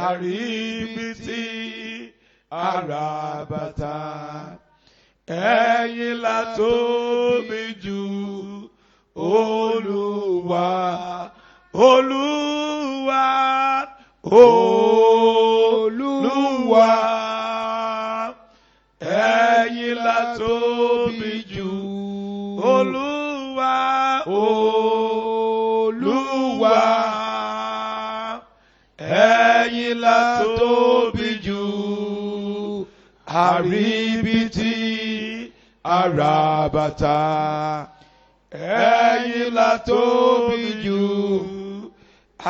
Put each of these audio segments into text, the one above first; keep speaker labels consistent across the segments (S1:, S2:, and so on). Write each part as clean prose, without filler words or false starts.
S1: àríbítí àràbàtà. Ẹ̀yin la tóbi jù Olúwa, Olúwa, Olúwa. Ẹ̀yin la tóbi jù Olúwa, Olúwa. Ẹ̀yin la tóbi jù àríbítí àràbàtà. Ẹ̀yin la tóbi jù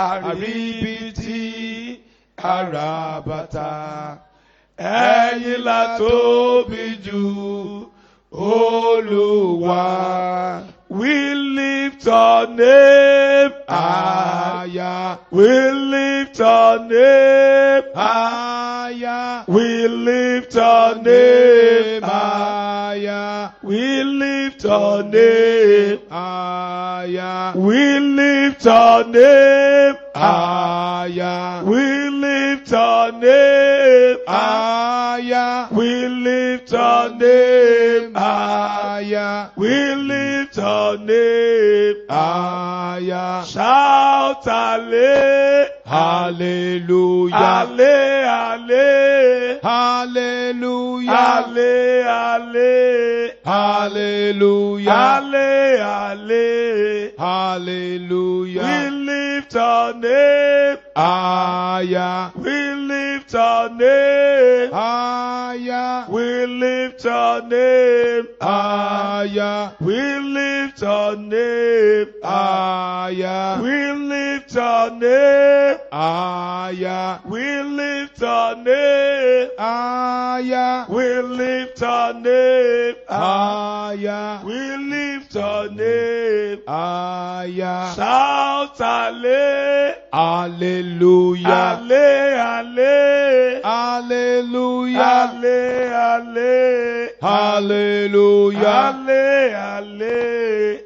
S1: àríbítí àràbàtà. Ẹ̀yin la tóbi jù Olúwa. We lift our name higher. We lift our name higher. We lift our name higher. We lift our name higher. We lift our name higher. We lift our name higher. We lift our name higher. We lift our name higher. Shout hallelujah. Hallelujah. Hallelujah. Hallelujah. Hallelujah. Hallelujah. We lift our name higher. We lift our name higher. We lift our name higher. We lift our name higher. We lift our name higher. We lift our name higher. We lift our name higher. We lift our name higher. Shout hallelujah. Hallelujah. Hallelujah. Hallelujah.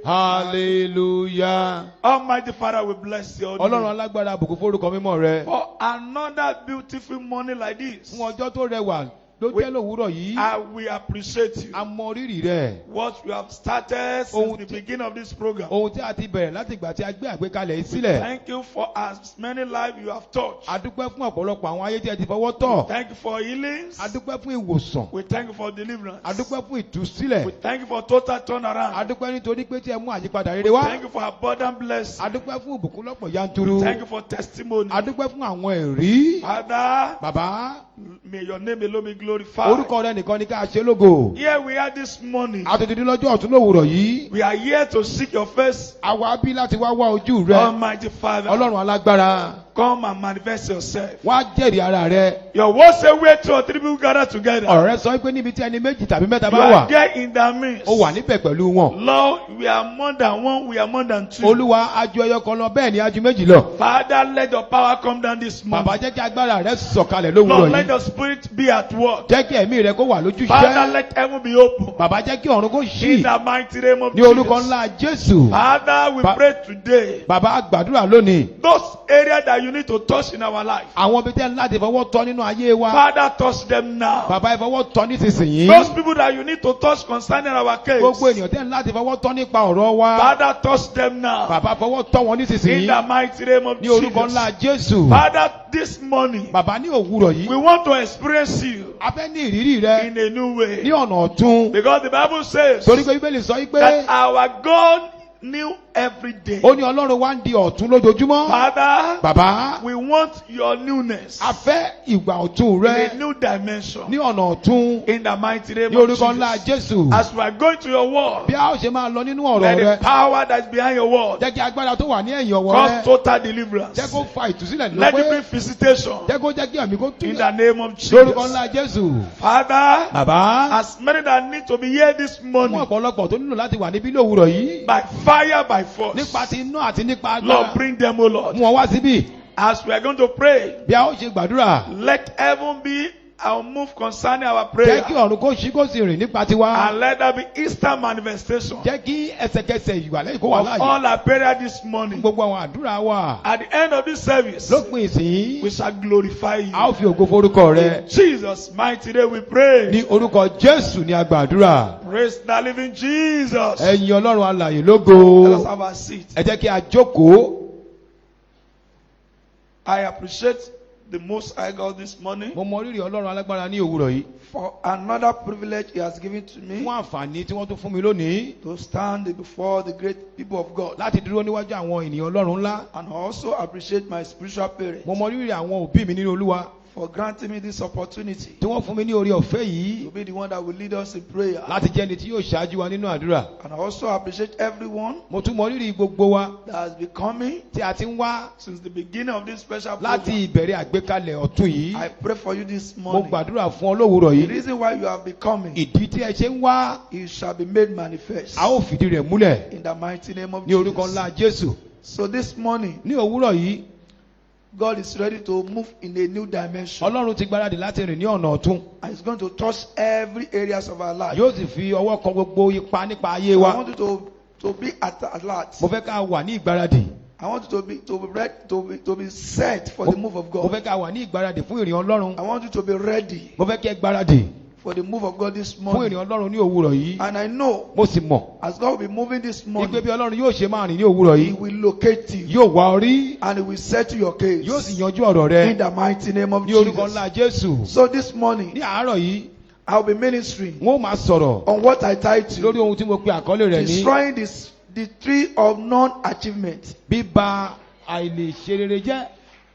S1: Hallelujah. Almighty Father, we bless your name.
S2: Ọlọ́run alágbára àbùkù forúkọ mímọ́ rẹ.
S1: For another beautiful morning like this.
S2: Fún ọjọ́ tó rẹwà ló jẹ́ lówùúrọ̀ yìí.
S1: I will appreciate you.
S2: A mọ rírì rẹ̀.
S1: What you have started since the beginning of this program.
S2: Ohun tí a ti bẹ̀rẹ̀ láti ìgbà tí a gbé àgbékalẹ̀ yìí sílẹ̀.
S1: Thank you for as many lives you have touched.
S2: A dúpẹ́ fún ọ̀pọ̀lọpọ̀ àwọn ayé tí ẹ ti fọwọ́ tọ̀.
S1: Thank you for healings.
S2: A dúpẹ́ fún ìwòsàn.
S1: We thank you for deliverance.
S2: A dúpẹ́ fún ìtúsílẹ̀.
S1: We thank you for total turnaround.
S2: A dúpẹ́ nítorí pé tí ẹ mú àyípadà rere wá.
S1: Thank you for abundant blessing.
S2: A dúpẹ́ fún ìbùkún lọ́pọ̀ yanturu.
S1: Thank you for testimony.
S2: A dúpẹ́ fún àwọn ẹ̀rí.
S1: Father,
S2: Bàbá,
S1: may your name alone be glorified.
S2: orúkọ rẹ nìkan ni ká ṣe lógo.
S1: Here we are this morning.
S2: A ti dìde lọ́jọ́ ọ̀tún lówùúrọ̀ yìí.
S1: We are here to seek your face.
S2: Àwa bí láti wá wá ojú rẹ.
S1: Almighty Father,
S2: Ọlọ́run alágbára.
S1: come and manifest yourself.
S2: Wá jẹ́rìí ara rẹ.
S1: Your word say where two or three people gather together.
S2: Ọ̀rọ̀ rẹ sọ pé níbi tí ẹni méjì tàbí mẹ́ta
S1: You
S2: bá
S1: are
S2: wà.
S1: there in the midst.
S2: Ó wà níbẹ̀ pẹ̀lú wọn.
S1: Lord, we are more than one, we are more than two.
S2: Olúwa ajú ẹyọ kan lọ bẹ́ẹ̀ ni ajú méjì lọ.
S1: Father, let your power come down this
S2: Bàbá
S1: morning.
S2: jẹ́ kí agbára rẹ sọ̀kalẹ̀ lówùúrọ̀
S1: Lord, let
S2: yìí.
S1: your spirit be at work.
S2: Jẹ́ kí ẹ̀mí rẹ kó wà lójú
S1: Father,
S2: iṣẹ́.
S1: let heaven be open.
S2: Bàbá jẹ́ kí ọ̀run kó
S1: In
S2: ṣí.
S1: the mighty name of
S2: Ní orúkọ
S1: Jesus.
S2: ńlá Jésù.
S1: Father, we pray today.
S2: Bàbá gbàdúrà lónìí.
S1: Those areas that you need to touch in our life.
S2: Àwọn ibi tẹ́ ń láti fọwọ́ tọ́ nínú ayé wa.
S1: Father, touch them now.
S2: Bàbá ẹ fọwọ́ tọ́ nísinsìnyí.
S1: Those people that you need to touch concerning our case.
S2: Gbogbo ènìyàn tẹ́ ń láti fọwọ́ tọ́ nípa ọ̀rọ̀ wa.
S1: Father, touch them now.
S2: Bàbá fọwọ́ tọ́ wọn
S1: In
S2: nísinsìnyí.
S1: the mighty name of
S2: Ní orúkọ
S1: Jesus.
S2: ńlá Jésù.
S1: Father, this morning,
S2: Bàbá ní òwúrọ̀ yìí.
S1: we want to experience you
S2: A fẹ́ ní ìrírí rẹ
S1: in a new way.
S2: ní ọ̀nà ọ̀tun.
S1: Because the Bible says
S2: Torí pé Bíbélì sọ yí pé
S1: that our God knew every day.
S2: ó ní Ọlọ́run wá ń di ọ̀tun lójoojúmọ́.
S1: Father,
S2: Bàbá,
S1: we want your newness
S2: a fẹ́ ìgbà ọ̀tun
S1: in
S2: rẹ
S1: a new dimension.
S2: ní ọ̀nà ọ̀tun
S1: In the mighty name
S2: ní
S1: of
S2: orúkọ ńlá
S1: Jesus.
S2: Jésù.
S1: As we are going to your word,
S2: Bí a ó ṣe máa lọ nínú ọ̀rọ̀
S1: let
S2: rẹ,
S1: the power that is behind your word
S2: jẹ́ kí agbára tó wà ní ẹ̀yìn ọwọ́
S1: cause
S2: rẹ,
S1: total deliverance.
S2: jẹ́ kó fa ìtúsílẹ̀
S1: Let it
S2: lọ́pẹ́,
S1: bring visitation
S2: jẹ́ kó jẹ́ kí ẹ̀mí kó
S1: in
S2: túlẹ̀
S1: the name of
S2: lórúkọ
S1: Jesus.
S2: ńlá Jésù.
S1: Father,
S2: Bàbá,
S1: as many that need to be here this
S2: fún
S1: morning,
S2: ọ̀pọ̀lọpọ̀ tó nílò láti wà níbí lówùúrọ̀ yìí,
S1: by fire, by force,
S2: nípa ti inú àti nípa
S1: Lord,
S2: agbára,
S1: bring them, O Lord.
S2: mú wọn wá síbí.
S1: As we are going to pray,
S2: Bí a ó ṣe gbàdúrà,
S1: let heaven be I'll move concerning our
S2: Jẹ́
S1: prayer.
S2: kí ọ̀run kó ṣí kó sì rìn nípa tiwa.
S1: And let there be instant manifestation
S2: Jẹ́ kí ẹsẹ̀kẹsẹ̀ ìwàlẹ́yìn kó wà
S1: of
S2: láàyè.
S1: all our prayer this morning.
S2: Gbogbo àwọn àdúrà wa.
S1: At the end of this service,
S2: Lópin ìsìn,
S1: we shall glorify you.
S2: a ó fi ògo forúkọ rẹ.
S1: In Jesus' mighty name we pray.
S2: Ní orúkọ Jésù ni a gbàdúrà.
S1: Praise the living Jesus.
S2: Ẹ̀yin Ọlọ́run alààyè
S1: Let
S2: lógo.
S1: us have a seat.
S2: Ẹ jẹ́ kí a jókòó.
S1: I appreciate the Most High God this morning
S2: Mo mọ rírì Ọlọ́run alágbára ní òwúrọ̀ yìí.
S1: for another privilege He has given to me
S2: Fún àǹfààní tí wọ́n tún fún mi lónìí.
S1: to stand before the great people of God.
S2: Láti dúró níwájú àwọn ènìyàn Ọlọ́run ńlá.
S1: And I also appreciate my spiritual parents
S2: Mo mọ rírì àwọn òbí mi nínú Olúwa.
S1: for granting me this opportunity
S2: Tí wọ́n fún mi ní oore ọ̀fẹ́
S1: to
S2: yìí.
S1: be the one that will lead us in prayer.
S2: Láti jẹ́ ẹni tí yóò ṣáájú wa nínú àdúrà.
S1: And I also appreciate everyone
S2: Mo tún mọ rírì gbogbo wa
S1: that has been coming
S2: tí a ti ń wá
S1: since the beginning of this special
S2: láti
S1: program.
S2: ìbẹ̀rẹ̀ àgbékalẹ̀ ọ̀tun yìí.
S1: I pray for you this
S2: Mo
S1: morning.
S2: gbàdúrà fún ọ lówùúrọ̀
S1: The
S2: yìí.
S1: reason why you have been coming,
S2: Ìdí tí ẹ ṣe ń wá,
S1: it shall be made manifest
S2: a ó fìdí rẹ̀ múlẹ̀
S1: in the mighty name of
S2: ní orúkọ
S1: Jesus.
S2: ńlá Jésù.
S1: So this morning,
S2: Ní òwúrọ̀ yìí,
S1: God is ready to move in a new dimension.
S2: Ọlọ́run ti gbáradì láti rìn ní ọ̀nà ọ̀tun.
S1: And He's going to touch every areas of our life.
S2: Yóò sì fi ọwọ́ kan gbogbo ipa nípa ayé
S1: I
S2: wa.
S1: want you to be at alert.
S2: Mo fẹ́ ká wà ní ìgbáradì.
S1: I want you to be set for the move of
S2: Mo
S1: God.
S2: fẹ́ ká wà ní ìgbáradì fún ìrìn Ọlọ́run.
S1: I want you to be ready
S2: Mo fẹ́ kí ẹ gbáradì
S1: for the move of God this
S2: fún
S1: morning.
S2: ìrìn Ọlọ́run ní òwúrọ̀ yìí.
S1: And I know
S2: Mo sì mọ̀
S1: as God will be moving this
S2: wípé
S1: morning,
S2: bí Ọlọ́run yóò ṣe máa rìn ní òwúrọ̀
S1: He
S2: yìí,
S1: will locate you
S2: yóò wá ọ rí,
S1: and He will settle your case
S2: yóò sì yanjú ọ̀rọ̀ rẹ
S1: in the mighty name of
S2: ní orúkọ
S1: Jesus.
S2: ńlá Jésù.
S1: So this morning,
S2: Ní àárọ̀ yìí,
S1: I'll be ministering
S2: wọ́n ó máa sọ̀rọ̀
S1: on what I titled
S2: lórí ohun tí mo pe àkọlé rẹ̀ ní
S1: Destroying the tree of non-achievement.
S2: bíba àìlèṣerere jẹ́.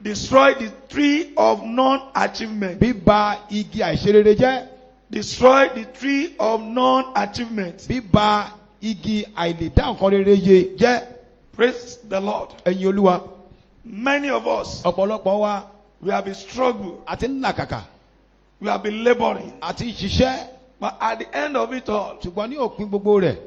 S1: Destroy the tree of non-achievement.
S2: Bíba igi àìṣerere jẹ́.
S1: Destroy the tree of non-achievement.
S2: Bíba igi àìlèdá nǹkan rere yé jẹ́.
S1: Praise the Lord.
S2: Ẹ̀yin Olúwa,
S1: Many of us,
S2: ọ̀pọ̀lọpọ̀ wa
S1: we have been struggling,
S2: àti ń làkàkà
S1: we have been laboring.
S2: àti ń ṣiṣẹ́.
S1: But at the end of it all,
S2: Ṣùgbọ́n ní òpin gbogbo rẹ̀,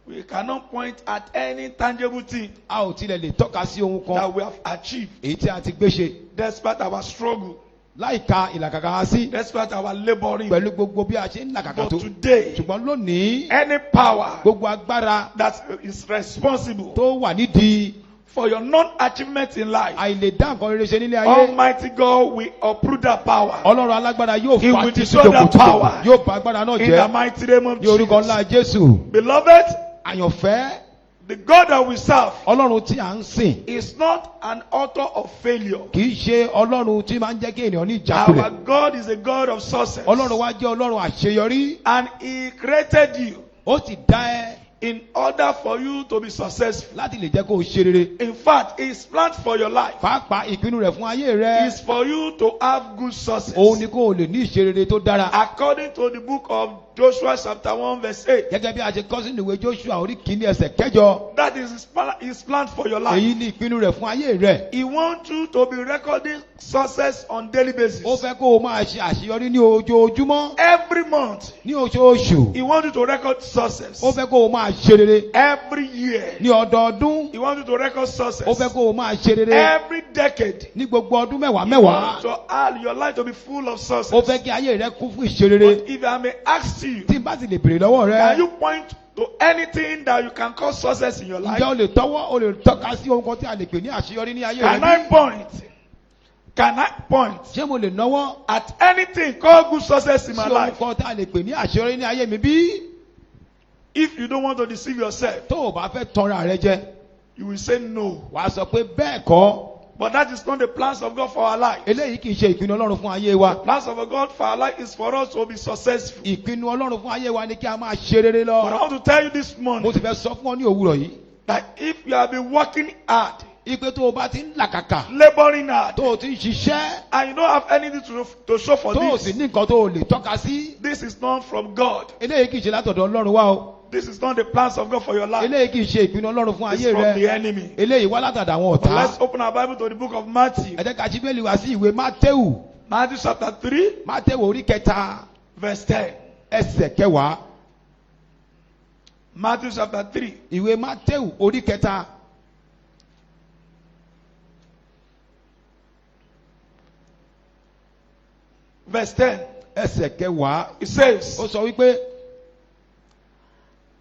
S1: we cannot point at any tangible thing
S2: a ò tilẹ̀ lè tọ́ka sí ohun kan
S1: that we have achieved
S2: èyí tí a ti gbé ṣe.
S1: despite our struggle,
S2: Láìka ìlàkàkà wa sí
S1: despite our laboring.
S2: pẹ̀lú gbogbo bí a ṣe ń làkàkà
S1: But
S2: tó.
S1: today,
S2: Ṣùgbọ́n lónìí,
S1: any power
S2: gbogbo agbára
S1: that is responsible
S2: tó wà nídìí
S1: for your non-achievement in life,
S2: àìlèdá nǹkan rere ṣe nílé ayé.
S1: Almighty God will uproot that power
S2: Ọlọ́run alágbára yóò
S1: He
S2: fa
S1: will
S2: títí
S1: destroy that
S2: dòkòtò
S1: power.
S2: yóò bá agbára náà
S1: in the
S2: jẹ́
S1: mighty name of
S2: ní orúkọ ńlá
S1: Jesus.
S2: Jésù.
S1: Beloved,
S2: Àyànfẹ́,
S1: the God that we serve
S2: Ọlọ́run tí à ń sìn
S1: is not an author of failure.
S2: kì í ṣe Ọlọ́run tí máa ń jẹ́ kí ènìyàn ní
S1: Our
S2: ìjákulẹ̀.
S1: God is a God of success.
S2: Ọlọ́run wa jẹ́ Ọlọ́run àṣeyọrí.
S1: And He created you
S2: Ó sì dá ẹ
S1: in order for you to be successful.
S2: láti lè jẹ́ kó o ṣe rere.
S1: In fact, His plan for your life
S2: Pàápàá ìpinnu rẹ̀ fún ayé rẹ.
S1: is for you to have good success.
S2: Òun ni kó o lè ní ìṣe rere tó dára.
S1: According to the book of Joshua chapter 1 verse 8.
S2: Gẹ́gẹ́ bí a ṣe kọ sínú ìwé Joshua orí kìíní ẹsẹ̀ kẹjọ.
S1: That is his plan for your life.
S2: Èyí ni ìpinnu rẹ̀ fún ayé rẹ.
S1: He wants you to be recording success on daily basis.
S2: Ó fẹ́ kó o máa ṣe àṣeyọrí ní ojoojúmọ́,
S1: Every month,
S2: ní oṣooṣù.
S1: He wants you to record success.
S2: Ó fẹ́ kó o máa ṣe rere.
S1: Every year,
S2: Ní ọdọọdún,
S1: He wants you to record success.
S2: ó fẹ́ kó o máa ṣe rere.
S1: Every decade,
S2: Ní gbogbo ọdún mẹ́wàá
S1: He wants
S2: mẹ́wàá,
S1: to add your life to be full of success.
S2: ó fẹ́ kí ayé rẹ kún fún ìṣe rere.
S1: But if I may ask you,
S2: Tí n bá sì lè béèrè lọ́wọ́
S1: can
S2: rẹ,
S1: you point to anything that you can call success in your life?
S2: ǹjẹ́ o lè tọ́ka sí ohun kan tí a lè pè ní àṣeyọrí ní ayé
S1: Can
S2: rẹ
S1: I
S2: bí?
S1: point? Can I point
S2: Ṣé mo lè náwó
S1: at anything called good success in
S2: sí
S1: my
S2: ohun
S1: life?
S2: kan tí a lè pè ní àṣeyọrí ní ayé mi bí?
S1: If you don't want to deceive yourself,
S2: Tó o bá fẹ́ tanra rẹ jẹ,
S1: you will say no.
S2: wàá sọ pé bẹ́ẹ̀ kọ́.
S1: But that is not the plans of God for our life.
S2: Eléyìí kì í ṣe ìpinnu Ọlọ́run fún ayé wa.
S1: Plans of God for our life is for us to be successful.
S2: Ìpinnu Ọlọ́run fún ayé wa ni kí a máa ṣe rere
S1: But I
S2: lọ.
S1: want to tell you this
S2: Mo
S1: morning
S2: sì fẹ́ sọ fún ọ ní òwúrọ̀ yìí.
S1: that if you have been working hard,
S2: Ipe tó o bá ti ń làkàkà,
S1: laboring hard,
S2: tó o ti ń ṣiṣẹ́,
S1: and you don't have anything to show for
S2: tó o sì
S1: this,
S2: ní nǹkan tó o lè tọ́ka sí.
S1: this is not from God.
S2: Eléyìí kì í ṣe látọ̀dọ̀ Ọlọ́run wá o.
S1: This is not the plans of God for your life.
S2: Eléyìí kì í ṣe ìpinnu Ọlọ́run fún
S1: It's
S2: ayé
S1: from the
S2: rẹ.
S1: enemy.
S2: Eléyìí wá látàdà àwọn
S1: But let's
S2: ọ̀tá.
S1: open our Bible to the book of Matthew.
S2: Ẹ jẹ́ ká ṣí Bíbélì wá sí ìwé Mátéù.
S1: Matthew chapter 3,
S2: Mátéù orí kẹta
S1: verse 10.
S2: ẹsẹ̀ kẹwàá.
S1: Matthew chapter 3,
S2: Ìwé Mátéù orí kẹta
S1: verse 10.
S2: ẹsẹ̀ kẹwàá.
S1: It says,
S2: Ó sọ wípé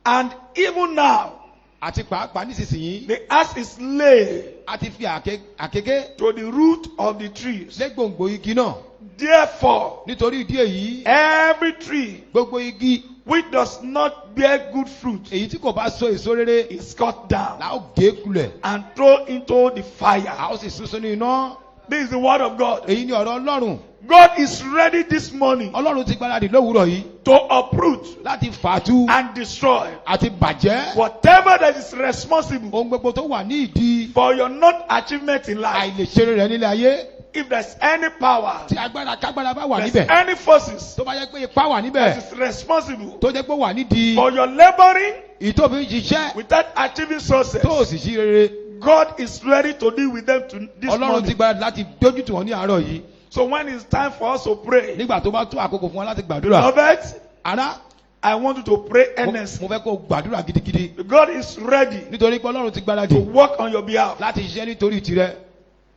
S1: and even now,
S2: àti pàápàá nísinsìnyí
S1: the axe is laid
S2: a ti fi àkéké
S1: to the root of the trees.
S2: lé gbòǹgbò igi náà.
S1: Therefore,
S2: Nítorí ìdí èyí
S1: every tree
S2: gbogbo igi
S1: which does not bear good fruit
S2: èyí tí kò bá so èso rere
S1: is cut down
S2: la ó gé kulẹ̀.
S1: and thrown into the
S2: A
S1: fire.
S2: ó sì sun sínú iná.
S1: This is the word of God.
S2: Èyí ni ọ̀rọ̀ Ọlọ́run.
S1: God is ready this morning
S2: Ọlọ́run ti gbáradì lówùúrọ̀ yìí
S1: to uproot
S2: láti fàtú
S1: and destroy
S2: àti bàjẹ́
S1: whatever that is responsible
S2: ohun gbogbo tó wà ní ìdí
S1: for your non-achievement in life.
S2: àìlèṣeré rẹ nílé ayé.
S1: If there's any power,
S2: Tí agbára kágbára bá wà
S1: there's
S2: níbẹ̀,
S1: any forces
S2: tó bá jẹ́ pé ipá wà
S1: that
S2: níbẹ̀,
S1: is responsible
S2: tó jẹ́ pé ó wà nídìí
S1: for your laboring
S2: ìtòfin ṣiṣẹ́
S1: without achieving success,
S2: tó o sì ṣí rere.
S1: God is ready to deal with them this
S2: Ọlọ́run ti
S1: morning.
S2: gbáradì láti dójú tì wọ́n ní àárọ̀ yìí.
S1: So when it's time for us to pray,
S2: Nígbà tó bá tó àkókò fún wọn láti gbàdúrà.
S1: beloved,
S2: Ará,
S1: I want you to pray
S2: mo
S1: earnestly.
S2: fẹ́ kó o gbàdúrà gidigidi.
S1: God is ready
S2: Nítorí pé Ọlọ́run ti
S1: to
S2: gbáradì
S1: work on your behalf.
S2: láti ṣiṣẹ́ nítorí tirẹ̀.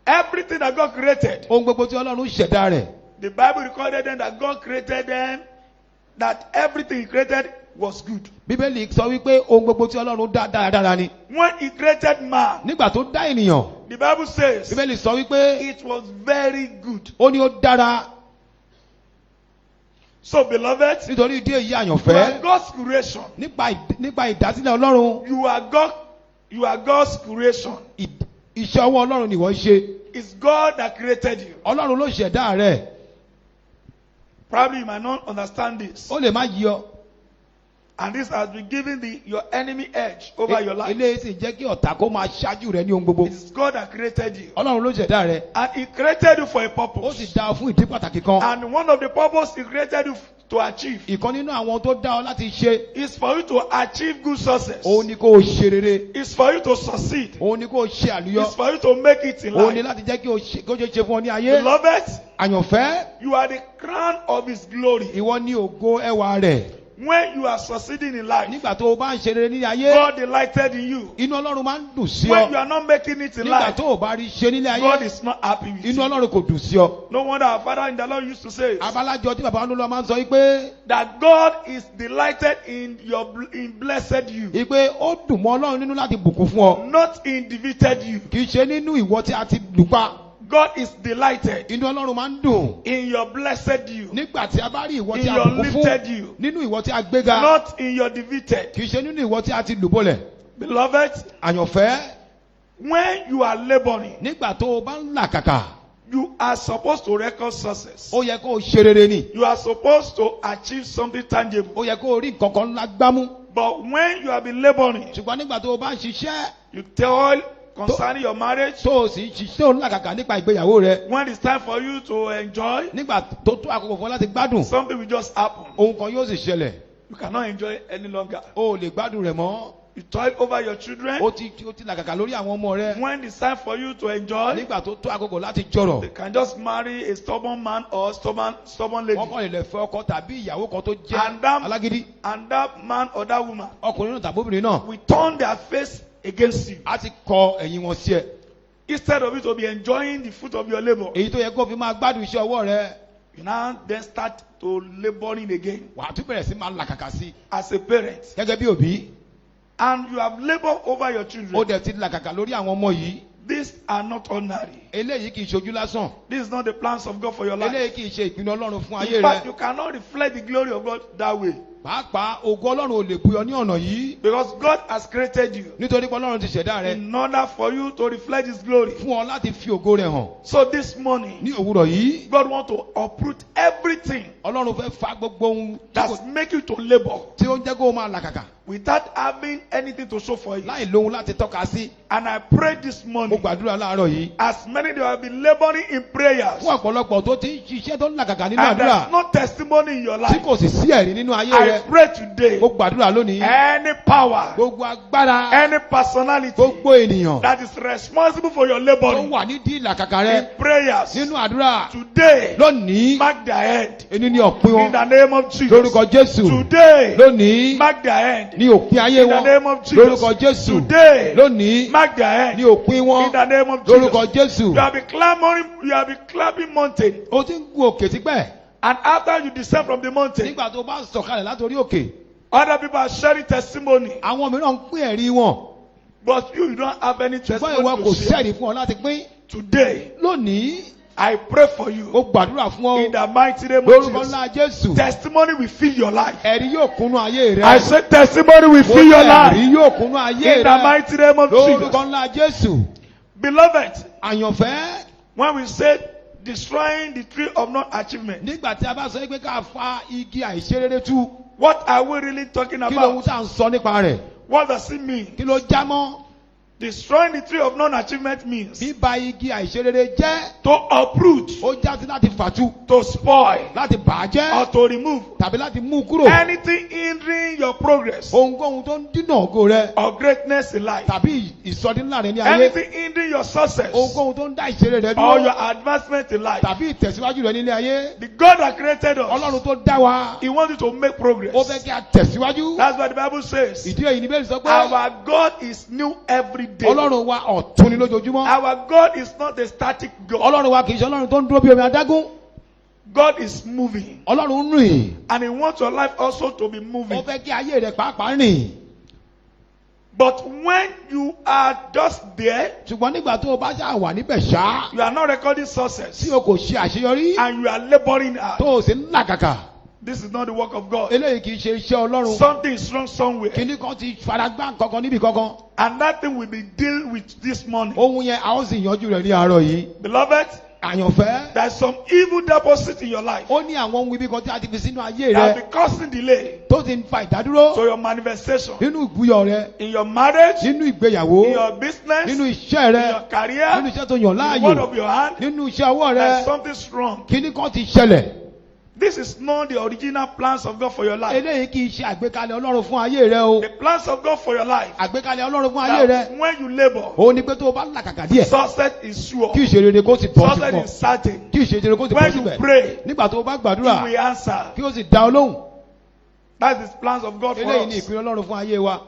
S1: Everything that God created,
S2: Ohun gbogbo tí Ọlọ́run ṣẹ̀dá rẹ̀.
S1: the Bible recorded them that God created them, that everything He created was good.
S2: Bíbélì sọ wípé ohun gbogbo tí Ọlọ́run dá dáradára ni.
S1: When He created man,
S2: Nígbà tó dá ènìyàn,
S1: the Bible says
S2: Bíbélì sọ wípé
S1: it was very good.
S2: ó ní ó dára.
S1: So, beloved,
S2: Nítorí ìdí èyí
S1: you are
S2: àyànfẹ́
S1: God's creation.
S2: nípa ìdásílẹ̀ Ọlọ́run,
S1: You are God's creation.
S2: iṣẹ́ ọwọ́ Ọlọ́run ni wọ́n ṣe.
S1: It's God that created you.
S2: Ọlọ́run ló ṣẹ̀dá rẹ̀.
S1: Probably you might not understand this.
S2: Ó lè má yí ọ.
S1: And this has been giving your enemy edge over your life.
S2: Eléyìí sì jẹ́ kí ọ̀tá kó máa ṣáájú rẹ ní ohun gbogbo.
S1: It is God that created you.
S2: Ọlọ́run ló ṣẹ̀dá rẹ̀.
S1: And He created you for a
S2: Ó sì
S1: purpose.
S2: dá ọ fún ìdí pàtàkì kan.
S1: And one of the purposes He created you to achieve
S2: Ìkan nínú àwọn tó dá ọ láti ṣe,
S1: is for you to achieve good success.
S2: òun ni kó o ṣe rere.
S1: It's for you to succeed.
S2: Òun ni kó o ṣe àlùyọ.
S1: It's for you to make it in
S2: Òun ni
S1: life.
S2: láti jẹ́ kí o ṣe fún ọ ní ayé.
S1: Beloved,
S2: Àyànfẹ́,
S1: you are the crown of His glory.
S2: ìwọ ni ògo ẹwà rẹ̀.
S1: When you are succeeding in life,
S2: Nígbà tó o bá ń ṣe rere ní ayé,
S1: God delighted in you.
S2: inú Ọlọ́run máa ń dùn sí
S1: When you
S2: ọ.
S1: are not making it in
S2: Nígbà
S1: life,
S2: tó o bá rí ṣe nílé
S1: God
S2: ayé,
S1: is not happy with
S2: inú
S1: you.
S2: Ọlọ́run kò dùn sí ọ.
S1: No wonder our Father in the Lord used to say
S2: Abalájọ tí bàbá Olúwa máa ń sọ wípé
S1: that God is delighted in blessed you,
S2: ìpè ó dùn mọ́ Ọlọ́run nínú láti bùkún fún ọ.
S1: not in defeated you.
S2: Kì í ṣe nínú ìwọ tí a ti lù pa.
S1: God is delighted
S2: Inú Ọlọ́run máa ń dùn
S1: in your blessed you,
S2: nígbà tí a bá rí ìwọ
S1: in
S2: tí a
S1: your
S2: bùkún fún.
S1: lifted you,
S2: Nínú ìwọ tí a gbéga.
S1: not in your defeated.
S2: Kì í ṣe nínú ìwọ tí a ti lù bọ́lẹ̀.
S1: Beloved,
S2: Àyànfẹ́,
S1: when you are laboring,
S2: nígbà tó o bá ń làkàkà,
S1: you are supposed to record success.
S2: ó yẹ kó o ṣe rere ni.
S1: You are supposed to achieve something tangible.
S2: Ó yẹ kó o rí nǹkan kan ńlá gbámú.
S1: But when you have been laboring,
S2: Ṣùgbọ́n nígbà tó o bá ń ṣiṣẹ́,
S1: you toil concerning your marriage.
S2: tó o sì ń ṣiṣẹ́ òun làkàkà nípa ìgbéyàwó rẹ.
S1: When it's time for you to enjoy,
S2: Nígbà tó tó àkókò fún ọ láti gbádùn,
S1: something will just happen.
S2: ohun kan yóò sì ṣẹlẹ̀.
S1: You cannot enjoy any longer.
S2: O ò lè gbádùn rẹ̀ mọ́.
S1: You toil over your children.
S2: Ó ti làkàkà lórí àwọn ọmọ rẹ.
S1: When it's time for you to enjoy,
S2: Nígbà tó tó àkókò láti jọrọ̀.
S1: they can just marry a stubborn man or stubborn lady.
S2: Wọ́n kàn lè fẹ́ ọkọ tàbí ìyàwó kan tó
S1: And
S2: jẹ́
S1: that-
S2: alágídí.
S1: And that man or that woman
S2: Ọkùnrin náà tàbí obìnrin náà,
S1: will turn their face against you.
S2: á ti kọ ẹ̀yìn wọn sí ẹ.
S1: Instead of you to be enjoying the fruit of your labor,
S2: Èyí tó yẹ kó fi máa gbádùn iṣẹ́ ọwọ́ rẹ,
S1: you now then start to laboring again
S2: wàá tún bẹ̀rẹ̀ sí máa làkàkà sí
S1: as a parent.
S2: gẹ́gẹ́ bí òbí.
S1: And you have labored over your
S2: Ó
S1: children.
S2: dẹ̀ ti làkàkà lórí àwọn ọmọ yìí.
S1: These are not ordinary.
S2: Eléyìí kì í ṣojú lásán.
S1: This is not the plans of God for your life.
S2: Eléyìí kì í ṣe ìpinnu Ọlọ́run fún ayé
S1: In fact,
S2: rẹ.
S1: you cannot reflect the glory of God that way.
S2: Pàápàá ògo Ọlọ́run ò lè buyọ ní ọ̀nà yìí.
S1: Because God has created you
S2: Nítorí pé Ọlọ́run ti ṣẹ̀dá rẹ
S1: in order for you to reflect His glory.
S2: fún ọ láti fi ògo rẹ̀ hàn.
S1: So this morning,
S2: Ní òwúrọ̀ yìí,
S1: God wants to uproot everything
S2: Ọlọ́run fẹ́ fa gbogbo ohun
S1: that's making you to labor
S2: tí ó ń jẹ́ kó o máa làkàkà
S1: without having anything to show for it.
S2: láì lóhun láti tọ́ka sí.
S1: And I pray this
S2: Mo
S1: morning,
S2: gbàdúrà láàárọ̀ yìí.
S1: as many that have been laboring in prayers,
S2: Fún ọ̀pọ̀lọpọ̀ tó ti ń ṣiṣẹ́ tó ń làkàkà nínú
S1: and
S2: àdúrà
S1: there's no testimony in your
S2: tí
S1: life,
S2: kò sì sí ẹ̀rí nínú ayé
S1: I
S2: rẹ.
S1: pray today,
S2: Mo gbàdúrà lónìí.
S1: any power,
S2: Gbogbo agbára,
S1: any personality
S2: gbogbo ènìyàn
S1: that is responsible for your
S2: tó
S1: laboring
S2: wà nídìí ìlàkàkà
S1: in
S2: rẹ
S1: prayers
S2: nínú àdúrà
S1: today,
S2: lónìí.
S1: mark their end
S2: Ẹni ní òpin
S1: in
S2: wọn
S1: the name of Jesus.
S2: lórúkọ Jésù.
S1: Today,
S2: Lónìí
S1: mark their end
S2: ní òpin ayé
S1: in the
S2: wọn
S1: name of Jesus.
S2: lórúkọ Jésù.
S1: Today,
S2: Lónìí
S1: mark their
S2: ní
S1: end
S2: òpin wọn
S1: in the name of
S2: lórúkọ
S1: Jesus.
S2: Jésù.
S1: You have been clamoring, you have been climbing mountain,
S2: O ti ń gun òkè tipẹ́
S1: And after you descend from the mountain,
S2: nígbà tó bá sọ̀kalẹ̀ látòrí òkè,
S1: other people are sharing testimony.
S2: àwọn mìíràn ń pín ẹ̀rí wọn.
S1: But you don't have any
S2: ṣùgbọ́n ìwọ
S1: testimony
S2: kò
S1: to share.
S2: sẹ́ẹ̀rí fún ọ láti pín.
S1: Today,
S2: Lónìí,
S1: I pray for
S2: mo
S1: you
S2: gbàdúrà fún ọ.
S1: in the mighty name of
S2: Lórúkọ
S1: Jesus.
S2: ńlá Jésù.
S1: Testimony will fill your life.
S2: Ẹ̀rí yóò kúnnú ayé rẹ.
S1: I say testimony will
S2: Mo
S1: fill your
S2: ní
S1: life
S2: ẹ̀rí yóò kúnnú ayé
S1: in the
S2: rẹ.
S1: mighty name of
S2: Lórúkọ
S1: Jesus.
S2: ńlá Jésù.
S1: Beloved,
S2: Àyànfẹ́,
S1: when we say destroying the tree of non-achievement,
S2: nígbà tí a bá sọ pé ká fa igi àìṣerere tú,
S1: what are we really talking
S2: kí ló ń
S1: about?
S2: tà ń sọ nípa rẹ̀?
S1: What does it mean?
S2: Kí ló já mọ́?
S1: Destroying the tree of non-achievement means
S2: Bíba igi àìṣerere jẹ́,
S1: to uproot,
S2: ó já sí láti fàtú,
S1: to spoil,
S2: láti bàjẹ́,
S1: or to remove
S2: tàbí láti mú kúrò.
S1: anything hindering your progress
S2: Ohunkóhun tó ń dínà ògo rẹ,
S1: or greatness in life,
S2: tàbí ìsọdínlá rẹ ní ayé.
S1: anything hindering your success
S2: Ohunkóhun tó ń dá ìṣeré rẹ
S1: or your
S2: dúró,
S1: advancement in life.
S2: tàbí ìtẹ̀síwájú rẹ nílé ayé.
S1: The God that created us,
S2: Ọlọ́run tó dá wa,
S1: He wants you to make progress.
S2: ó fẹ́ kí a tẹ̀síwájú.
S1: That's what the Bible says.
S2: Ìdí èyí ni bẹ́ẹ̀ sọ pé
S1: Our God is new every day.
S2: Ọlọ́run wa ọ̀tun ni lójoojúmọ́.
S1: Our God is not a static God.
S2: Ọlọ́run wa kì í ṣe Ọlọ́run tó ń dúró bí omi adágún.
S1: God is moving.
S2: Ọlọ́run ń rìn.
S1: And He wants your life also to be
S2: Ó
S1: moving.
S2: fẹ́ kí ayé rẹ pàápàá rìn.
S1: But when you are just there,
S2: Ṣùgbọ́n nígbà tó o bá ṣáà wà níbẹ̀ ṣá,
S1: you are not recording
S2: tí
S1: success,
S2: o kò ṣe àṣeyọrí,
S1: and you are laboring hard,
S2: tó o sì ń làkàkà,
S1: this is not the work of God.
S2: eléyìí kì í ṣe iṣẹ́ Ọlọ́run.
S1: Something is wrong somewhere.
S2: Kíní kan ti faragbá kankan níbi kankan.
S1: And that thing will be dealt with this morning.
S2: Ohun yẹn a ó sì yanjú rẹ̀ ní àárọ̀ yìí.
S1: Beloved,
S2: Àyànfẹ́,
S1: there's some evil deposit in your life
S2: ó ní àwọn ohun ibi kan tí a ti fi sínú ayé
S1: that
S2: rẹ
S1: will be causing delay
S2: tó ti ń fa ìdádúró
S1: to your manifestation
S2: nínú ìbúyọ rẹ,
S1: in your marriage,
S2: nínú ìgbéyàwó,
S1: in your business,
S2: nínú
S1: in
S2: iṣẹ́ rẹ,
S1: your career,
S2: nínú iṣẹ́ tó yàn
S1: in the work
S2: láàyò,
S1: of your hand.
S2: nínú iṣẹ́ ọwọ́
S1: There's
S2: rẹ.
S1: something wrong.
S2: Kíní kan ti ṣẹlẹ̀.
S1: This is not the original plans of God for your life.
S2: Eléyìí kì í ṣe àgbékalẹ̀ Ọlọ́run fún ayé rẹ o.
S1: The plans of God for your life,
S2: Àgbékalẹ̀ Ọlọ́run fún ayé rẹ.
S1: that when you labor,
S2: Ó ní pé tó o bá làkàkà díẹ̀,
S1: success is sure.
S2: kí ìṣerere kó sì bọ́ sí
S1: Success
S2: fún ọ.
S1: is certain.
S2: Kí ìṣerere kó sì bọ́
S1: When you
S2: síbẹ̀.
S1: pray,
S2: Nígbà tó o bá
S1: He
S2: gbàdúrà,
S1: will answer.
S2: kí ó sì dá ọ lóhùn.
S1: That's the plans of God for
S2: Eléyìí ni
S1: us.
S2: ìpinnu Ọlọ́run fún ayé wa.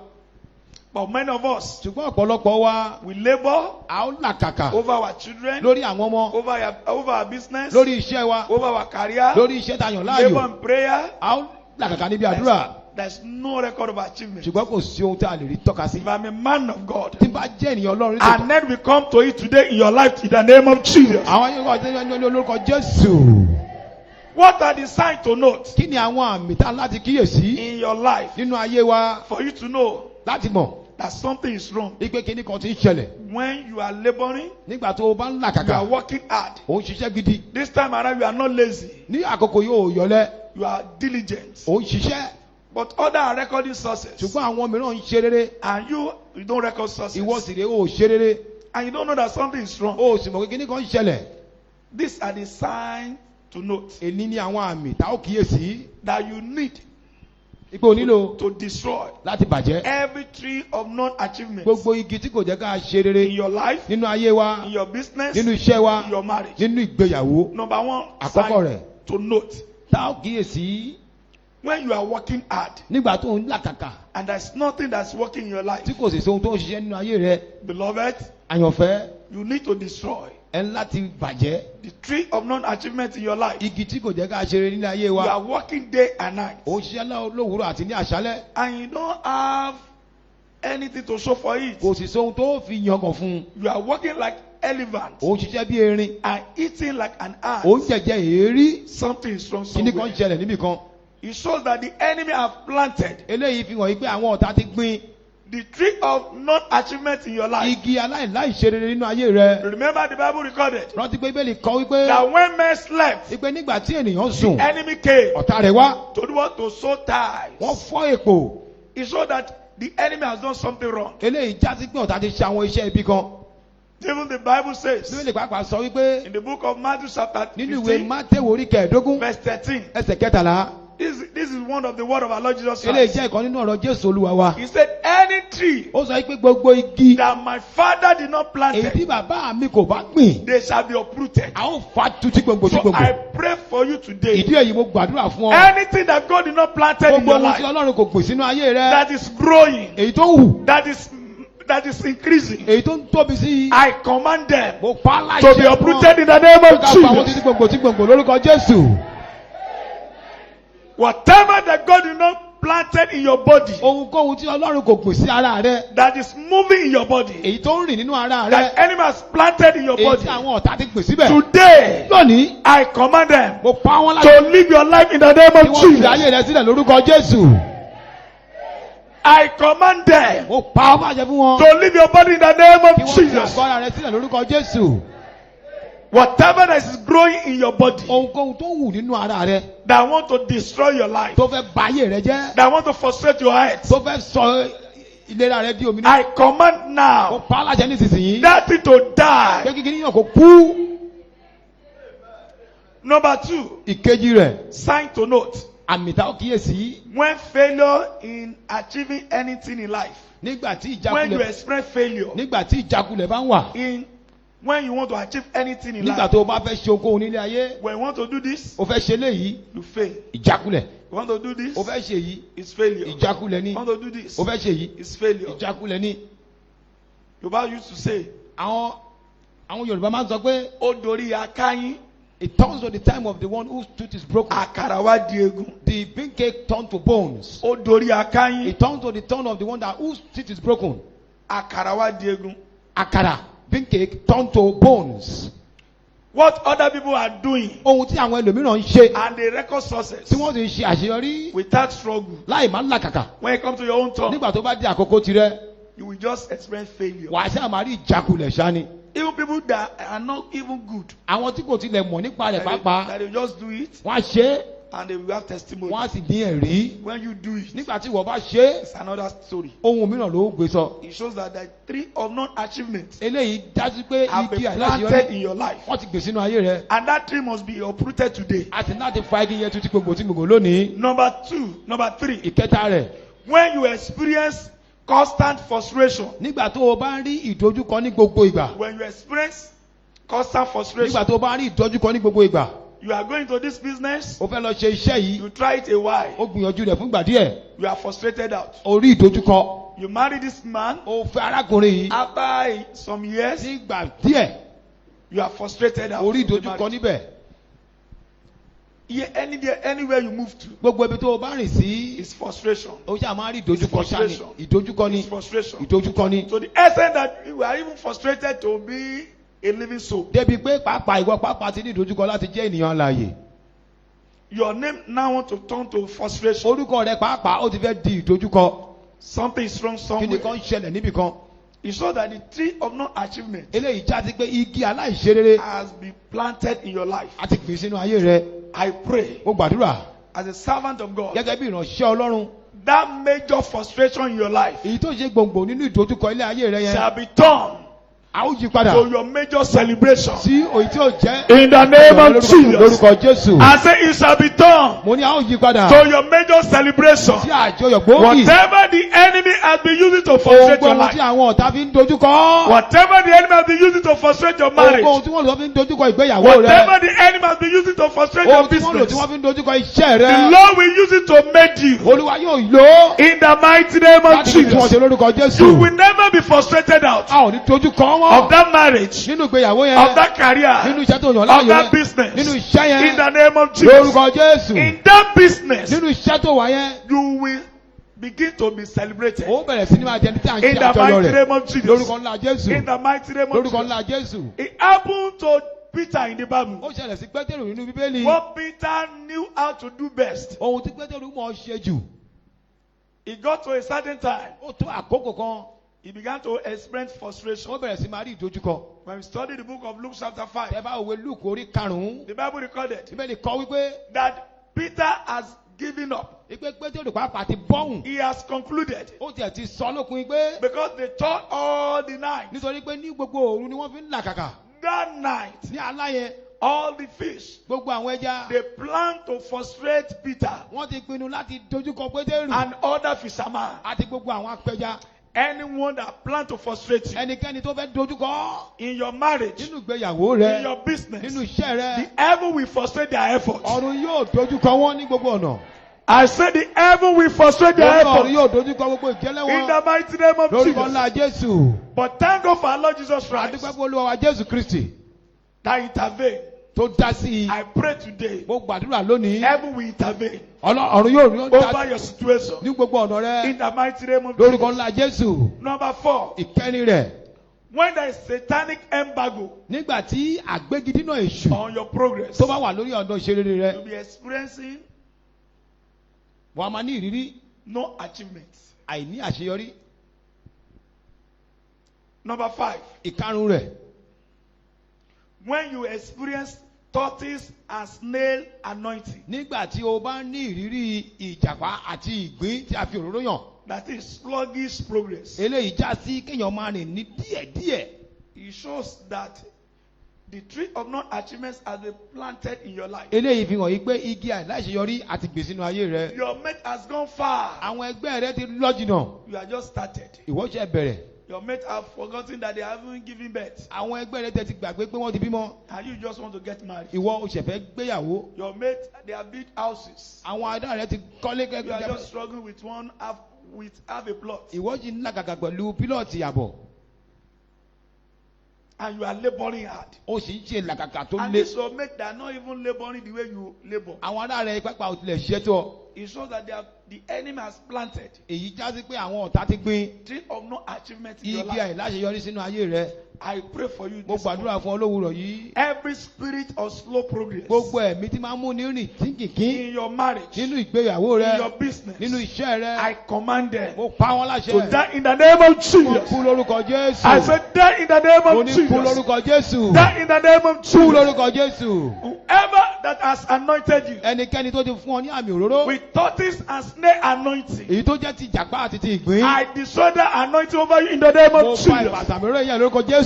S1: But many of us,
S2: Ṣùgbọ́n ọ̀pọ̀lọpọ̀ wa,
S1: we labor
S2: a ó làkàkà
S1: over our children,
S2: lórí àwọn ọmọ,
S1: over our business,
S2: lórí iṣẹ́ wa,
S1: over our career,
S2: lórí iṣẹ́ tá a yàn
S1: labor
S2: láàyò.
S1: in prayer.
S2: A ó làkàkà níbi àdúrà.
S1: There's no record of achievement.
S2: Ṣùgbọ́n kò sí ohun tí a lè rí tọ́ka sí.
S1: If I'm a man of God,
S2: Tí n bá jẹ́ ènìyàn Ọlọ́run
S1: and then we come to it today in your life in the name of Jesus.
S2: àwọn ayé wa jẹ́ ní olórúkọ Jésù.
S1: What are the signs to note
S2: Kí ni àwọn àmì tá a láti kíyèsí
S1: in your life
S2: nínú ayé wa
S1: for you to know
S2: láti mọ̀
S1: that something is wrong?
S2: wípé kíní kan ti ń ṣẹlẹ̀?
S1: When you are laboring,
S2: Nígbà tó o bá ń
S1: you
S2: làkàkà,
S1: are working hard.
S2: ò ń ṣiṣẹ́ gidi.
S1: This time around, you are not lazy.
S2: Ní àkókò yóò yọlẹ̀,
S1: You are diligent.
S2: ò ń ṣiṣẹ́.
S1: But others are recording success.
S2: Ṣùgbọ́n àwọn mìíràn ń ṣe rere.
S1: And you don't record success.
S2: Ìwọ sì rè ó ṣe rere.
S1: And you don't know that something is wrong.
S2: Ó sì mọ̀ pé kíní kan ń ṣẹlẹ̀.
S1: These are the signs to note
S2: Èní ni àwọn àmì tá ó kíyèsí.
S1: that you need
S2: Ipò nílò
S1: to destroy
S2: láti bàjẹ́.
S1: every tree of non-achievement
S2: Gbogbo igi tí kò jẹ́ ká ṣe rere
S1: in your life,
S2: nínú ayé wa,
S1: in your business,
S2: nínú iṣẹ́ wa,
S1: in your marriage.
S2: nínú ìgbéyàwó.
S1: Number one
S2: Àkọ́kọ́
S1: sign
S2: rẹ̀,
S1: to note,
S2: tá ó kíyèsí
S1: when you are working hard
S2: nígbà tó ń làkàkà
S1: and there's nothing that's working in your life,
S2: tí kò sì sí ohun tó ń ṣiṣẹ́ nínú ayé rẹ.
S1: beloved,
S2: Àyànfẹ́,
S1: you need to destroy
S2: ẹ ń láti bàjẹ́.
S1: the tree of non-achievement in your life.
S2: Igi tí kò jẹ́ ká ṣe rere nínú ayé
S1: You
S2: wa.
S1: are working day and night,
S2: Ó ń ṣiṣẹ́ lówùúrọ̀ àti ní àṣálẹ́.
S1: and you don't have anything to show for it.
S2: Kò sì sí ohun tó fi yangàn fún un.
S1: You are working like elephant
S2: Ó ń ṣiṣẹ́ bí erin.
S1: and eating like an ant.
S2: Ó ń jẹ̀jẹ̀ èérí.
S1: Something is wrong
S2: Kíní kan
S1: somewhere.
S2: ń ṣẹlẹ̀ níbì kan.
S1: It shows that the enemy have planted
S2: Eléyìí fi hàn yí pé àwọn ọ̀tá ti gbin
S1: the tree of non-achievement in your life.
S2: igi aláìláìṣe rere nínú ayé rẹ.
S1: Remember the Bible recorded
S2: Rántí pé Bíbélì kọ wípé
S1: that when men slept,
S2: wípé nígbà tí ènìyàn sùn,
S1: enemy came
S2: ọ̀tá rẹ̀ wá.
S1: to do what? To sow ties.
S2: Wọ́n fọ́ èpò.
S1: It showed that the enemy has done something wrong.
S2: Eléyìí já sí pé ọ̀tá ti ṣe àwọn iṣẹ́ ibi kan.
S1: Even the Bible says
S2: Bíbélì pàápàá sọ wípé
S1: in the book of Matthew chapter
S2: nínú ìwé
S1: 15
S2: Mátéwò orí kẹẹ̀ẹ́dógún
S1: verse 13.
S2: ẹsẹ̀ kẹtàlá.
S1: This is one of the word of our Lord Jesus
S2: Eléyìí
S1: Christ.
S2: jẹ́ ìkan nínú ọ̀rọ̀ Jésù Olúwa wa.
S1: He said, any tree
S2: Ó sọ pé gbogbo igi
S1: that my father did not plant,
S2: èyí tí bàbá mi kò bá gbìn,
S1: they shall be uprooted.
S2: a ó fa tu tí gbòǹgbò tí
S1: So I
S2: gbòǹgbò.
S1: pray for you today.
S2: Ìdí èyí mo gbàdúrà fún ọ.
S1: Anything that God did not plant in
S2: Gbogbo
S1: your
S2: ohun tí
S1: life
S2: Ọlọ́run kò gbìn sínú ayé rẹ,
S1: that is growing,
S2: èyí tó ń hù,
S1: that is increasing,
S2: èyí tó ń tóbi sí i,
S1: I command them
S2: mo pa á
S1: to
S2: láṣẹ
S1: be
S2: fún ọ.
S1: uprooted in the name of
S2: Ká pa àwọn
S1: Jesus.
S2: títí gbòǹgbò tí gbòǹgbò lórúkọ Jésù.
S1: Whatever that God did not planted in your body,
S2: Ohunkóhun tí Ọlọ́run kò gbìn sí ara rẹ.
S1: that is moving in your body,
S2: Èyí tó ń rìn nínú ara rẹ.
S1: that enemy has planted in your
S2: Èyí
S1: body,
S2: tí àwọn ọ̀tá ti gbìn síbẹ̀.
S1: today
S2: Lónìí,
S1: I command them
S2: mo pa wọ́n láti
S1: to live your life in the name
S2: kí
S1: of
S2: wọ́n fi
S1: Jesus.
S2: ayé rẹ sílẹ̀ lórúkọ Jésù.
S1: I command them
S2: Mo pa wọ́n láṣẹ fún wọn.
S1: to live your body in the name
S2: Kí
S1: of
S2: wọ́n fi
S1: Jesus.
S2: àgọ́ ara rẹ sílẹ̀ lórúkọ Jésù.
S1: Whatever that is growing in your body
S2: Ohunkóhun tó wù nínú ara rẹ.
S1: that want to destroy your life,
S2: Tó fẹ́ ba ayé rẹ jẹ́.
S1: that want to frustrate your health,
S2: Tó fẹ́ sọ ìlera rẹ di òmìnira.
S1: I command
S2: Mo
S1: now
S2: pa á láṣẹ nísinsìnyí.
S1: that thing to die.
S2: Pé kíkiri yàn kó kú.
S1: Number 2,
S2: Ìkejì rẹ̀.
S1: sign to note.
S2: Àmì tá ó kíyèsí.
S1: When failure in achieving anything in life,
S2: Nígbà tí
S1: when you
S2: ìjákulẹ̀
S1: experience failure
S2: nígbà tí ìjákulẹ̀ bá ń wà.
S1: in when you want to achieve anything in
S2: Nígbà
S1: life,
S2: tó o bá fẹ́ ṣe ohunkóhun nílé ayé.
S1: when you want to do this,
S2: O fẹ́ ṣe léyìí.
S1: you fail.
S2: Ìjákulẹ̀.
S1: You want to do this,
S2: O fẹ́ ṣe yìí.
S1: it's failure.
S2: Ìjákulẹ̀ ni.
S1: You want to do this,
S2: O fẹ́ ṣe yìí.
S1: it's failure.
S2: Ìjákulẹ̀ ni.
S1: Yorùbá used to say,
S2: Àwọn Yorùbá máa ń sọ pé
S1: ó dorí akáyín,
S2: it turns to the time of the one whose tooth is broken.
S1: àkàrà wá di egun.
S2: The bean cake turned to bones.
S1: Ó dorí akáyín,
S2: It turns to the turn of the one that whose teeth is broken.
S1: àkàrà wá di egun.
S2: Àkàrà bean cake turned to bones.
S1: What other people are doing
S2: Ohun tí àwọn ẹlòmíràn ń ṣe
S1: and they record success
S2: tí wọ́n sì ń ṣe àṣeyọrí
S1: without struggle.
S2: láì máa ń làkàkà.
S1: When it comes to your own turn,
S2: Nígbà tó bá di àkókò tirẹ̀,
S1: you will just experience failure.
S2: wàá ṣáà máa rí ìjákulẹ̀ ṣáni.
S1: Even people that are not even good,
S2: Àwọn tí kò tilẹ̀ mọ̀ nípa rẹ̀
S1: that
S2: pàápàá,
S1: they just do it
S2: wọ́n á ṣe é,
S1: and they will have testimony.
S2: wọ́n á sì ní ẹ̀rí.
S1: When you do it,
S2: Nígbà tí wọ́n bá ṣe é,
S1: it's another story.
S2: ohun mìíràn ló gbé sọ.
S1: It shows that the tree of non-achievement
S2: Eléyìí dájú pé
S1: have been
S2: igi
S1: planted
S2: àìláṣeyọrí
S1: in your life.
S2: wọ́n ti gbè sínú ayé rẹ̀.
S1: And that tree must be uprooted today.
S2: A sì ní láti fa igi yẹn tuntun gbogbo tí gbogbo lónìí.
S1: Number 3,
S2: Ìkẹta rẹ̀,
S1: when you experience constant frustration,
S2: nígbà tó o bá ń rí ìdojúkọ ní gbogbo ìgbà.
S1: when you experience constant frustration,
S2: Nígbà tó o bá ń rí ìdojúkọ ní gbogbo ìgbà.
S1: you are going to this business,
S2: O fẹ́ lọ ṣe iṣẹ́ yìí,
S1: you try it a while,
S2: o gbìyànjú rẹ̀ fún ìgbà díẹ̀.
S1: you are frustrated out.
S2: O rí ìdojúkọ.
S1: You marry this man,
S2: O fẹ́ arákùnrin yìí.
S1: after some years,
S2: Nígbà díẹ̀,
S1: you are frustrated out.
S2: o rí
S1: of the
S2: ìdojúkọ
S1: marriage.
S2: níbẹ̀.
S1: Yeah, anywhere you move to,
S2: Gbogbo ibi tó o bá rìn sí,
S1: it's frustration.
S2: o ṣáà máa rí ìdojúkọ ṣáni.
S1: Frustration.
S2: Ìdojúkọ ni.
S1: It's frustration.
S2: Ìdojúkọ ni.
S1: To the extent that you are even frustrated to be a living soul.
S2: Débi pé pàápàá ìwọ pàápàá ti ní ìdojúkọ láti jẹ́ ènìyàn alààyè.
S1: Your name now want to turn to frustration.
S2: Orúkọ rẹ pàápàá ó ti fẹ́ di ìdojúkọ.
S1: Something is wrong
S2: Kíni
S1: somewhere.
S2: kan ṣẹlẹ̀ níbì kan.
S1: It shows that the tree of non-achievement
S2: Eléyìí já sí pé igi aláìṣerere
S1: has been planted in your life.
S2: a ti gbìn sínú ayé rẹ.
S1: I pray
S2: Mo gbàdúrà
S1: as a servant of God,
S2: gẹ́gẹ́ bí ìránṣẹ́ Ọlọ́run.
S1: that major frustration in your life
S2: Èyí tó ṣe gbòǹgbò nínú ìdojúkọ ilé ayé rẹ yẹn.
S1: shall be turned
S2: A ó yí padà
S1: to your major celebration.
S2: sí òyì tí ó jẹ́
S1: In the name of Jesus.
S2: lórúkọ Jésù.
S1: I say it shall be turned
S2: Mo ní a ó yí padà
S1: to your major celebration.
S2: sí àjọyọ̀ gbòógì.
S1: Whatever the enemy has been using to frustrate your
S2: Ohun tí
S1: life,
S2: àwọn ọ̀tá fi ń dojúkọ.
S1: whatever the enemy has been using to frustrate your marriage,
S2: Ohun tí wọ́n lò fi ń dojúkọ ìgbéyàwó rẹ.
S1: whatever the enemy has been using to frustrate your
S2: Ohun tí wọ́n lò tí
S1: business,
S2: wọ́n fi ń dojúkọ iṣẹ́
S1: the
S2: rẹ.
S1: Lord will use it to make you.
S2: Olúwa yóò lò ó
S1: In the mighty name of
S2: láti fi tún
S1: Jesus,
S2: ọ̀sẹ̀ lórúkọ Jésù.
S1: you will never be frustrated out
S2: A ò ní dojúkọ
S1: of
S2: wọn
S1: that marriage,
S2: nínú ìgbéyàwó
S1: of
S2: yẹn,
S1: that career,
S2: nínú iṣẹ́ tó yàn
S1: of
S2: láàyò
S1: that
S2: yẹn,
S1: business.
S2: nínú iṣẹ́
S1: In
S2: yẹn,
S1: the name of Jesus,
S2: lórúkọ Jésù.
S1: in that business,
S2: Nínú iṣẹ́ tó wà yẹn,
S1: you will begin to be celebrated.
S2: ó bẹ̀rẹ̀ sí ní máa jẹni tí à ń
S1: In
S2: ṣe
S1: the
S2: àjọyọ̀
S1: mighty
S2: rẹ̀.
S1: name of Jesus.
S2: Lórúkọ ńlá Jésù.
S1: In the mighty name of
S2: Lórúkọ
S1: Jesus.
S2: ńlá Jésù.
S1: It happened to Peter in the Bible.
S2: Ó ṣẹlẹ̀ sí Pétérù nínú Bíbélì.
S1: What Peter knew how to do best.
S2: Ohun tí Pétérù mọ̀ ọ́ ṣe jù.
S1: It got to a certain time.
S2: Ó tó àkókò kan.
S1: He began to experience frustration.
S2: Ó bẹ̀rẹ̀ sí máa rí ìdojúkọ.
S1: When we study the book of Luke chapter 5,
S2: Ẹ bá òwe Lúùkù orí karùn-ún.
S1: the Bible recorded
S2: Bíbélì kọ wípé
S1: that Peter has given up.
S2: ìpè Pétérù pàápàá ti bọ́hùn.
S1: He has concluded
S2: Ó tiẹ̀ ti sọ lókun pé
S1: because they thought all the night.
S2: nítorí pé ní gbogbo òru ni wọ́n fi ń làkàkà.
S1: That night,
S2: Ní alá yẹn,
S1: all the fish,
S2: gbogbo àwọn ẹja
S1: they planned to frustrate Peter
S2: wọ́n ti pinnu láti dojúkọ Pétérù
S1: and other fishermen.
S2: àti gbogbo àwọn apẹja.
S1: Anyone that plan to frustrate you
S2: Ẹnikẹ́ni tó fẹ́ dojúkọ
S1: in your marriage,
S2: nínú ìgbéyàwó
S1: in
S2: rẹ,
S1: your business,
S2: nínú iṣẹ́ rẹ,
S1: the heaven will frustrate their efforts.
S2: ọ̀run yóò dojúkọ wọn ní gbogbo ọ̀nà.
S1: I said the heaven will frustrate their
S2: Gbogbo ọ̀run
S1: efforts
S2: yóò dojúkọ gbogbo ìjẹ́lẹ̀
S1: in
S2: wọn.
S1: the mighty name of
S2: Lórúkọ
S1: Jesus.
S2: ńlá Jésù.
S1: But thank God for our Lord Jesus Christ
S2: Adúpẹ́ fún Olúwa wa Jésù Kristi.
S1: that intervened
S2: tó dá sí i.
S1: I pray today,
S2: mo gbàdúrà lónìí.
S1: heaven will intervene
S2: ọ̀run yóò rí
S1: over
S2: ọ̀dà
S1: your situation.
S2: ní gbogbo ọ̀nà rẹ.
S1: In the mighty name of
S2: lórúkọ
S1: Jesus.
S2: ńlá Jésù.
S1: Number 4,
S2: ìkẹni rẹ̀.
S1: when there is satanic embargo
S2: nígbà tí àgbégidínà èṣù
S1: on your progress,
S2: tó bá wà lórí ọ̀nà ìṣerere rẹ.
S1: you'll be experiencing
S2: wàá máa ní ìrírí
S1: no achievements.
S2: àìní àṣeyọrí.
S1: Number 5,
S2: ìkarùn rẹ̀.
S1: when you experience tortoise and snail anointing,
S2: nígbà tí o bá ní ìrírí ìjàpá àti ìgbín tí a fi òróró yàn.
S1: that is sluggish progress.
S2: eléyìí já sí kéèyàn máa rìn ní díẹ̀díẹ̀.
S1: It shows that the tree of non-achievements has been planted in your life.
S2: eléyìí fi hàn yí pé igi àìláṣeyọrí àti gbè sínú ayé rẹ.
S1: Your mate has gone far.
S2: àwọn ẹgbẹ́ rẹ ti lọ jìnnà.
S1: You are just started.
S2: ìwọ ṣe bẹ̀rẹ̀.
S1: Your mates have forgotten that they haven't given birth.
S2: àwọn ẹgbẹ́ rẹ tẹ ti gbàgbé pé wọ́n ti bímọ.
S1: And you just want to get married.
S2: ìwọ o ṣẹ̀fẹ̀ gbéyàwó.
S1: Your mates, they have built houses.
S2: àwọn adá rẹ ti kọ́lé
S1: You are
S2: kẹ́kẹ́.
S1: just struggling with half a plot.
S2: ìwọ ti ń làkàkà pẹ̀lú pílọ̀tì àbọ̀.
S1: And you are laboring hard.
S2: o sì ń ṣe làkàkà tó
S1: And
S2: lé.
S1: this your mate, they are not even laboring the way you labor.
S2: àwọn adá rẹ pápá ò tilẹ̀ ṣiṣẹ́ tó ọ.
S1: It shows that the enemy has planted
S2: èyí já sí pé àwọn ọ̀tá ti gbin
S1: tree of no achievement in your
S2: igi
S1: life.
S2: àìláṣeyọrí sínú ayé rẹ.
S1: I pray for you
S2: mo
S1: this morning.
S2: gbàdúrà fún ọ lówùúrọ̀ yìí.
S1: Every spirit of slow progress
S2: gbogbo ẹ̀mí tí máa ń mú ní rìn tínkìnkín
S1: in your marriage,
S2: nínú ìgbéyàwó
S1: in
S2: rẹ
S1: your business,
S2: nínú iṣẹ́ rẹ.
S1: I command them
S2: mo pa wọn
S1: to
S2: láṣẹ.
S1: die in the name of
S2: mo
S1: Jesus.
S2: kú lórúkọ
S1: I
S2: Jésù.
S1: said, die in the name
S2: mo
S1: of
S2: ní kú
S1: Jesus.
S2: lórúkọ Jésù.
S1: Die in the name of
S2: kú
S1: Jesus.
S2: lórúkọ Jésù.
S1: Whoever that has anointed you
S2: ẹnikẹ́ni tó ti fún ọ ní àmì òróró.
S1: with tortoise and snake anointing,
S2: èyí tó jẹ́ ti ìjàpá àti ti ìgbín.
S1: I destroy that anointing over you in the name
S2: mo
S1: of
S2: pa
S1: Jesus.
S2: ìbàtàmì rẹ̀ yẹn lórúkọ Jésù.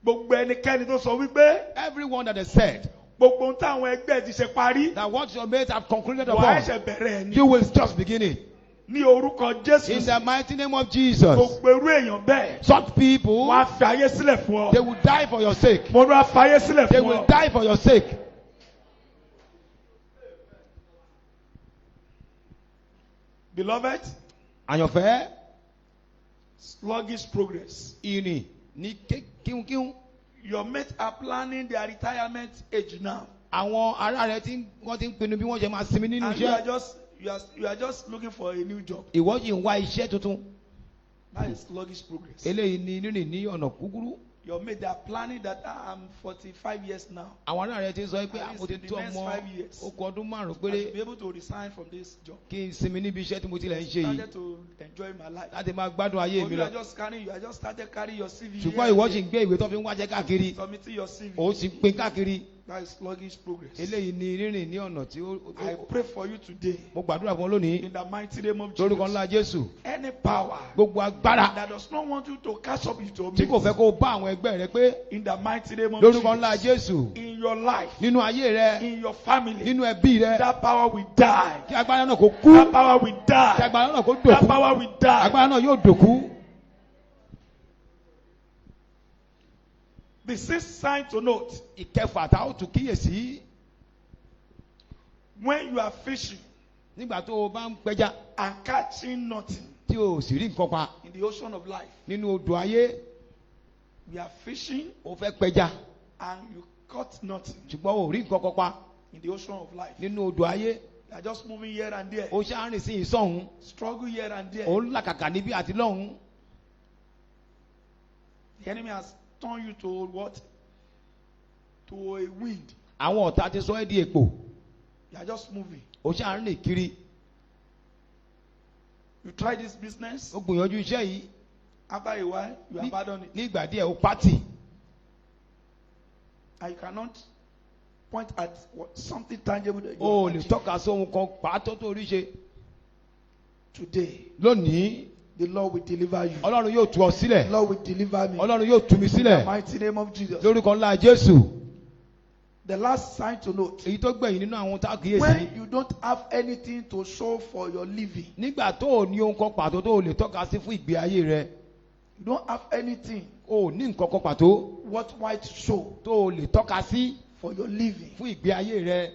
S1: Gbogbo ẹnikẹ́ni tó sọ wípé
S2: everyone that has said
S1: gbogbo ohun táwọn ẹgbẹ́ ti ṣe parí,
S2: that what your mates have concluded
S1: wàá
S2: upon,
S1: ẹ̀ṣẹ̀ bẹ̀rẹ̀ ẹ̀ ní.
S2: you will just begin it.
S1: Ní orúkọ Jésù,
S2: In the mighty name of Jesus.
S1: gbogbo irú èèyàn bẹ́ẹ̀,
S2: Such people,
S1: wọ́n á fi ayé sílẹ̀ fún
S2: they
S1: ọ.
S2: will die for your sake.
S1: Mo lọ fi ayé sílẹ̀
S2: They
S1: fún
S2: will
S1: ọ.
S2: die for your sake.
S1: Beloved,
S2: Àyànfẹ́,
S1: sluggish progress.
S2: ìrìn ní kíunkíun.
S1: Your mates are planning their retirement age now.
S2: Àwọn ará rẹ̀ wọ́n ti ń pinnu bí wọ́n ṣe máa sinmi nínú
S1: And you
S2: iṣẹ́.
S1: are just looking for a new job.
S2: Ìwọ yìí ń wá iṣẹ́ tuntun.
S1: That is sluggish progress.
S2: Eléyìí ni rírìn ní ọ̀nà kúkúrú.
S1: Your mate, they are planning that I'm 45 years now.
S2: Àwọn ará rẹ̀ ti sọ pé
S1: At least
S2: mo ti
S1: in the
S2: tó
S1: next
S2: ọmọ
S1: 5 years,
S2: okùn ọdún márùn-ún
S1: I
S2: péré
S1: should be able to resign from this job.
S2: kí n sinmi níbi iṣẹ́ tí mo tilẹ̀ ń ṣe yìí
S1: Started to enjoy my life.
S2: láti máa gbádùn ayé
S1: But
S2: mi
S1: you are
S2: lọ.
S1: just started carrying your CV.
S2: Ṣùgbọ́n
S1: here
S2: ìwọ
S1: and
S2: sì ń gbé ìwé tó fi ń wáṣẹ́ káàkiri.
S1: there, submitting your CV.
S2: Ó sì ń pín káàkiri.
S1: That is sluggish progress.
S2: Eléyìí ni rírìn ní ọ̀nà tí
S1: I pray for you today
S2: mo gbàdúrà fún ọ lónìí
S1: in the mighty name of
S2: lórúkọ
S1: Jesus.
S2: ńlá Jésù.
S1: Any power
S2: Gbogbo agbára
S1: that does not want you to catch up with your
S2: tí kò fẹ́
S1: mates,
S2: kó o bá àwọn ẹgbẹ́ rẹ pé
S1: in the mighty name of
S2: lórúkọ ńlá
S1: Jesus,
S2: Jésù
S1: in your life,
S2: nínú ayé rẹ
S1: in your family,
S2: nínú ẹbí rẹ
S1: that power will die.
S2: kí agbára náà kó kú
S1: That power will
S2: kí
S1: die.
S2: agbára náà kó
S1: That
S2: dòkú
S1: power will die.
S2: agbára náà yóò dòkú.
S1: The sixth sign to note,
S2: Ìkẹfà tá ó tún kíyèsí
S1: when you are fishing
S2: nígbà tó o bá ń pẹja
S1: and catching nothing
S2: tí o sì rí nǹkan pa
S1: in the ocean of life,
S2: nínú odò ayé.
S1: we are fishing
S2: O fẹ́ pẹja
S1: and you caught nothing
S2: ṣùgbọ́n o ò rí nǹkan kan pa
S1: in the ocean of life.
S2: nínú odò ayé.
S1: You are just moving here and there,
S2: O ṣáà rìn sí ìsọ̀hún
S1: struggle here and there.
S2: o ń làkàkà níbí àti lọ́hún.
S1: The enemy has turned you to what? To a wind.
S2: Àwọn ọ̀tá ti sọ ẹ́ di èpò.
S1: You are just moving.
S2: O ṣáà rìn kiri.
S1: You try this business,
S2: O gbìyànjú iṣẹ́ yìí
S1: after a while, you abandon it.
S2: ní ìgbà díẹ̀ o pátì.
S1: And you cannot point at something tangible that you
S2: O
S1: have
S2: lè
S1: achieved.
S2: tọ́ka sí ohun kan pàtó tó rí ṣe.
S1: Today,
S2: Lónìí
S1: the Lord will deliver you.
S2: Ọlọ́run yóò tú ọ
S1: The
S2: sílẹ̀.
S1: Lord will deliver me.
S2: Ọlọ́run yóò tú mi
S1: In the
S2: sílẹ̀.
S1: mighty name of Jesus.
S2: Lórúkọ ńlá Jésù.
S1: The last sign to note,
S2: Èyí tó gbẹ̀yìn nínú àwọn tá a kíyèsí.
S1: when you don't have anything to show for your living,
S2: Nígbà tó o ní ohun kan pàtó tó o lè tọ́ka sí fún ìgbé ayé rẹ.
S1: you don't have anything
S2: O ò ní nǹkan kan pàtó
S1: worthwhile to show
S2: tó o lè tọ́ka sí
S1: for your living,
S2: fún ìgbé ayé rẹ.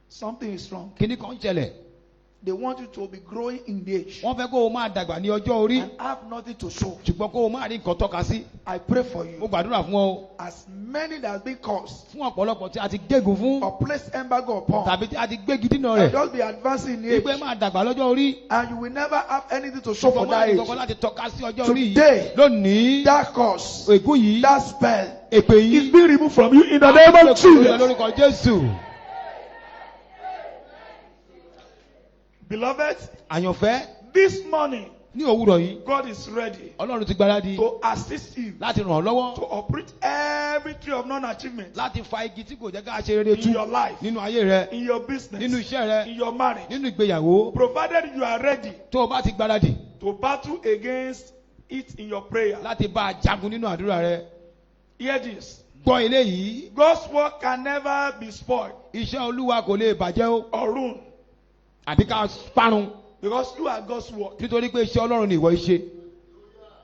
S1: something is wrong.
S2: Kíní kan ń ṣẹlẹ̀.
S1: They want you to be growing in age
S2: wọ́n fẹ́ kó o máa dàgbà ní ọjọ́ orí
S1: and have nothing to show.
S2: ṣùgbọ́n kó o máa rí nǹkan tọ́ka sí.
S1: I pray for
S2: mo
S1: you.
S2: gbàdúrà fún ọ
S1: As many that have been caused
S2: fún ọ̀pọ̀lọpọ̀ tí a ti gégùn fún
S1: or placed embargo upon,
S2: tàbí tí a ti gbégi dínà
S1: and
S2: rẹ̀
S1: just be advancing in age,
S2: wípé máa dàgbà lọ́jọ́ orí
S1: and you will never have anything to show for
S2: ṣùgbọ́n máa
S1: that
S2: rí
S1: age.
S2: kankan láti tọ́ka sí ọjọ́ orí
S1: Today,
S2: yìí lónìí
S1: that curse,
S2: ègún yìí
S1: that spell
S2: èpè
S1: is
S2: yìí
S1: being removed from you in the name of Jesus.
S2: lórúkọ Jésù.
S1: Beloved,
S2: àyànfẹ́
S1: this morning,
S2: ní òwúrọ̀ yìí
S1: God is ready
S2: Ọlọ́run ti gbáradì
S1: to assist you
S2: láti ràn ọ́ lọ́wọ́
S1: to uproot every tree of non-achievement
S2: láti fa igi tí kò jẹ́ ká ṣe rere tú
S1: in your life,
S2: nínú ayé rẹ
S1: in your
S2: nínú
S1: business,
S2: iṣẹ́ rẹ
S1: in your marriage,
S2: nínú ìgbéyàwó
S1: provided you are ready
S2: tó o bá ti gbáradì
S1: to battle against it in your prayer.
S2: láti bá a jagun nínú àdúrà rẹ.
S1: Hear this.
S2: gbọ́ eléyìí
S1: God's work can never be spoiled
S2: iṣẹ́ Olúwa kò lè bàjẹ́ o
S1: or ruined
S2: àbí ká parun
S1: because you are God's work.
S2: nítorí pé iṣẹ́ Ọlọ́run ni ìwọ ṣe.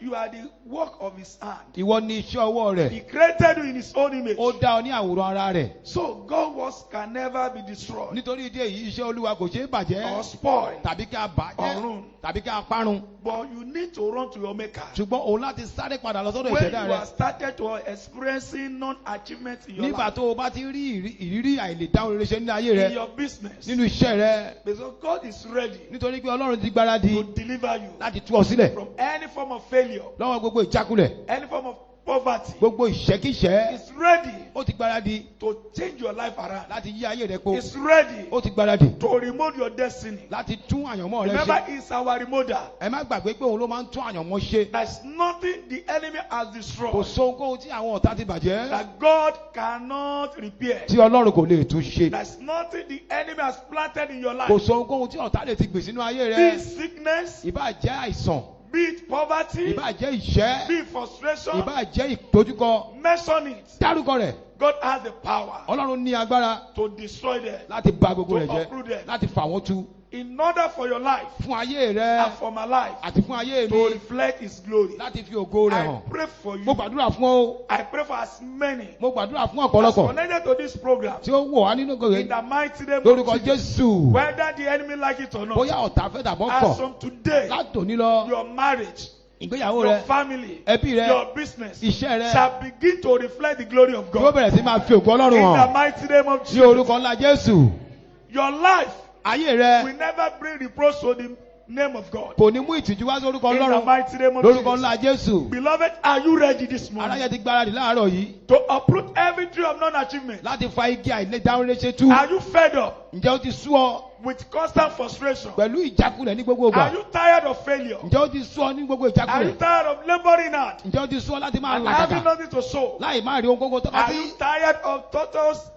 S1: You are the work of His hand.
S2: ìwọ ni iṣẹ́ ọwọ́ rẹ̀.
S1: He created you in His own image.
S2: ó dá ọ ní àwòrán ara rẹ̀.
S1: So God's works can never be destroyed
S2: nítorí ìdí èyí iṣẹ́ Olúwa kò ṣeé
S1: or
S2: bàjẹ́
S1: spoiled
S2: tàbí ká bàjẹ́
S1: or ruined.
S2: tàbí ká parun.
S1: But you need to run to your Maker.
S2: ṣùgbọ́n òun láti sáré padà lọ sọ́dọ̀
S1: When
S2: ìṣẹ̀dá
S1: you
S2: rẹ̀.
S1: are started to experiencing non-achievement in your
S2: nígbà
S1: life,
S2: tó o bá ti rí ìrírí àìlèdáhùn rere ṣe nínú ayé
S1: in
S2: rẹ
S1: your business,
S2: nínú iṣẹ́ rẹ
S1: because God is ready
S2: nítorí pé Ọlọ́run ti gbáradì
S1: to deliver you
S2: láti tú ọ sílẹ̀
S1: from any form of failure,
S2: lọ́wọ́ gbogbo ìjákulẹ̀
S1: any form of poverty.
S2: gbogbo ìṣẹ́kíṣẹ́.
S1: He's ready
S2: ó ti gbáradì
S1: to change your life around.
S2: láti yí ayé rẹ po.
S1: He's ready
S2: ó ti gbáradì
S1: to remove your destiny.
S2: láti tún àyànmọ́ rẹ
S1: Remember,
S2: ṣe.
S1: He's our remoder.
S2: ẹ má gbàgbé pé òun ló máa ń tún àyànmọ́ ṣe.
S1: There's nothing the enemy has
S2: kò
S1: destroyed
S2: sóhunkóhun tí àwọn ọ̀tá ti bàjẹ́
S1: that God cannot repair.
S2: tí Ọlọ́run kò lè tún ṣe.
S1: There's nothing the enemy has planted in your
S2: kò
S1: life.
S2: sóhunkóhun tí ọ̀tá lè ti gbìn sínú ayé
S1: Be
S2: rẹ.
S1: it sickness,
S2: ìbá jẹ́ àìsàn
S1: be it poverty,
S2: ìbá jẹ́ ìṣẹ́
S1: be it frustration.
S2: ìbá jẹ́ ìdojúkọ.
S1: Mention it.
S2: dárúkọ rẹ̀.
S1: God has the power
S2: Ọlọ́run ní agbára
S1: to destroy them,
S2: láti bà gbogbo
S1: to
S2: rẹ̀ jẹ́
S1: uproot them.
S2: láti fà wọ́n tu.
S1: In order for your life
S2: fún ayé rẹ
S1: and for my life
S2: àti fún ayé
S1: to
S2: mi
S1: reflect His glory.
S2: láti fi ògo rẹ̀
S1: I
S2: hàn.
S1: pray for you.
S2: mo gbàdúrà fún ọ.
S1: I pray for as many
S2: mo gbàdúrà fún
S1: as
S2: ọ̀pọ̀lọpọ̀
S1: connected to this program
S2: tí ó wò wá nínú
S1: in
S2: gòkè
S1: the mighty name
S2: lórúkọ
S1: of Jesus.
S2: Jésù.
S1: Whether the enemy like it or not,
S2: bóyá ọ̀tá fẹ́ dàbọ̀
S1: as
S2: kọ̀
S1: from today,
S2: látòní lọ
S1: your marriage,
S2: ìgbéyàwó
S1: your
S2: rẹ
S1: family,
S2: ẹbí rẹ
S1: your business
S2: iṣẹ́ rẹ
S1: shall begin to reflect the glory of
S2: tí ó
S1: God.
S2: bẹ̀rẹ̀ sí máa fi ògo
S1: In
S2: Ọlọ́run
S1: the
S2: hàn
S1: mighty name of
S2: ní
S1: Jesus.
S2: orúkọ ńlá Jésù.
S1: Your life
S2: ayé rẹ
S1: will never bring reproach to the name of God.
S2: kò ní mú ìtìjú wá sí orúkọ
S1: In the
S2: Ọlọ́run
S1: mighty name of
S2: lórúkọ
S1: Jesus.
S2: ńlá Jésù.
S1: Beloved, are you ready this morning
S2: aráyé ti gbáradì láàárọ̀ yìí
S1: to uproot every tree of non-achievement?
S2: láti fa igi àìlèdáhùn ṣe tú.
S1: Are you fed up
S2: ǹjẹ́ ó ti sú ọ
S1: with constant frustration?
S2: pẹ̀lú ìjákulẹ̀ ní gbogbo ìgbà?
S1: Are you tired of failure?
S2: ǹjẹ́ ó ti sú ọ ní gbogbo
S1: Are you
S2: ìjákulẹ̀?
S1: tired of laboring hard
S2: ǹjẹ́ ó ti sú ọ láti máa
S1: and having
S2: làkàkà
S1: nothing to show?
S2: láì má rí ohun gbogbo tó bá
S1: Are
S2: sí?
S1: you tired of turtles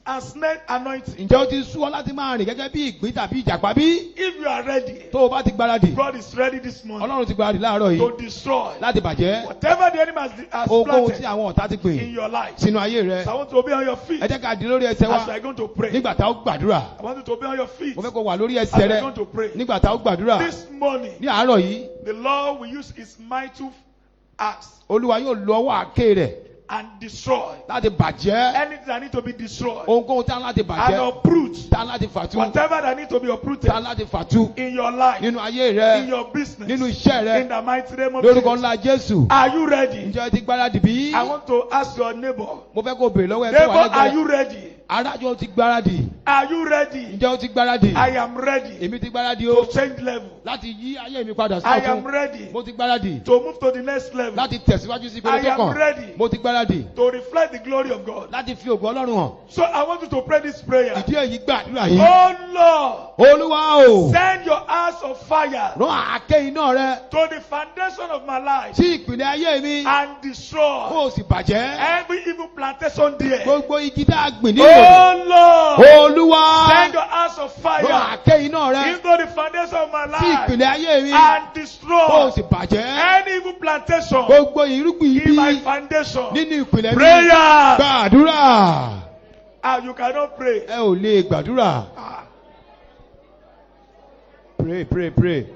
S1: and snake anointing?
S2: ǹjẹ́ ó ti sú ọ láti máa rìn gẹ́gẹ́ bí ìgbín tàbí ìjàpá bí?
S1: If you are ready,
S2: tó o bá ti gbáradì
S1: God is ready this morning
S2: Ọlọ́run ti gbáradì láàárọ̀ yìí
S1: to destroy
S2: láti bàjẹ́
S1: whatever the enemy has
S2: ohunkóhun tí
S1: planted
S2: àwọn ọ̀tá ti
S1: in
S2: gbìn
S1: your life.
S2: sínú ayé rẹ.
S1: So I want you to be on your feet
S2: ẹ jẹ́ ká di lórí ẹsẹ̀ wa
S1: as we are going to pray.
S2: nígbà tá a ó gbàdúrà.
S1: I want you to be on your feet
S2: mo fẹ́ kó wà lórí
S1: as
S2: ẹsẹ̀
S1: we
S2: rẹ
S1: are going to pray.
S2: nígbà tá a ó gbàdúrà.
S1: This morning,
S2: ní àárọ̀ yìí
S1: the Lord will use His mighty axe
S2: Olúwa yóò lo ọwọ́ àáké rẹ̀
S1: and destroy
S2: láti bàjẹ́
S1: anything that need to be destroyed
S2: ohunkóhun tá a láti
S1: and
S2: bàjẹ́
S1: uproot
S2: tá a láti fàtú
S1: whatever that need to be uprooted
S2: tá a láti fàtú
S1: in your life,
S2: nínú ayé
S1: in
S2: rẹ
S1: your business,
S2: nínú iṣẹ́ rẹ
S1: in the mighty name of
S2: lórúkọ
S1: Jesus.
S2: ńlá Jésù.
S1: Are you ready?
S2: ǹjẹ́ ẹ ti gbáradì bí?
S1: I want to ask your neighbor.
S2: mo fẹ́ kó béèrè lọ́wọ́ ẹ tó
S1: Neighbor,
S2: wà
S1: are
S2: lẹ́gbẹ̀ẹ́.
S1: you ready?
S2: arájọ ti gbáradì.
S1: Are you ready?
S2: ǹjẹ́ o ti gbáradì?
S1: I am ready
S2: èmi ti gbáradì o
S1: to change level.
S2: láti yí ayé mi padà sí
S1: I am
S2: ọ̀tun.
S1: ready
S2: mo ti gbáradì
S1: to move to the next level.
S2: láti tẹ̀síwájú sí
S1: I
S2: ìpele tó
S1: am
S2: kàn.
S1: ready
S2: mo ti gbáradì
S1: to reflect the glory of God.
S2: láti fi ògo Ọlọ́run hàn.
S1: So I want you to pray this prayer.
S2: ìdí èyí gbàdúrà yìí.
S1: Oh Lord,
S2: Olúwa o
S1: send your house of fire
S2: rán àáké iná rẹ
S1: to the foundation of my life
S2: sí ìpìlẹ̀ ayé mi
S1: and
S2: kó
S1: destroy
S2: o sì bàjẹ́
S1: every evil plantation there.
S2: gbogbo igi tá a gbìn ní ìròyìn.
S1: Oh Lord,
S2: Olúwa
S1: send your house of
S2: rán
S1: fire
S2: àáké iná rẹ
S1: into the foundation of my
S2: sí
S1: life
S2: ìpìlẹ̀ ayé mi
S1: and
S2: kó o
S1: destroy
S2: sì bàjẹ́
S1: any evil plantation
S2: gbogbo irúgbìn
S1: in my
S2: ibi
S1: foundation.
S2: nínú ìpìlẹ̀ mi.
S1: Prayer.
S2: Gbàdúrà.
S1: You cannot pray.
S2: Ẹ ò lè gbàdúrà.
S1: Ah.
S2: Pray, pray, pray.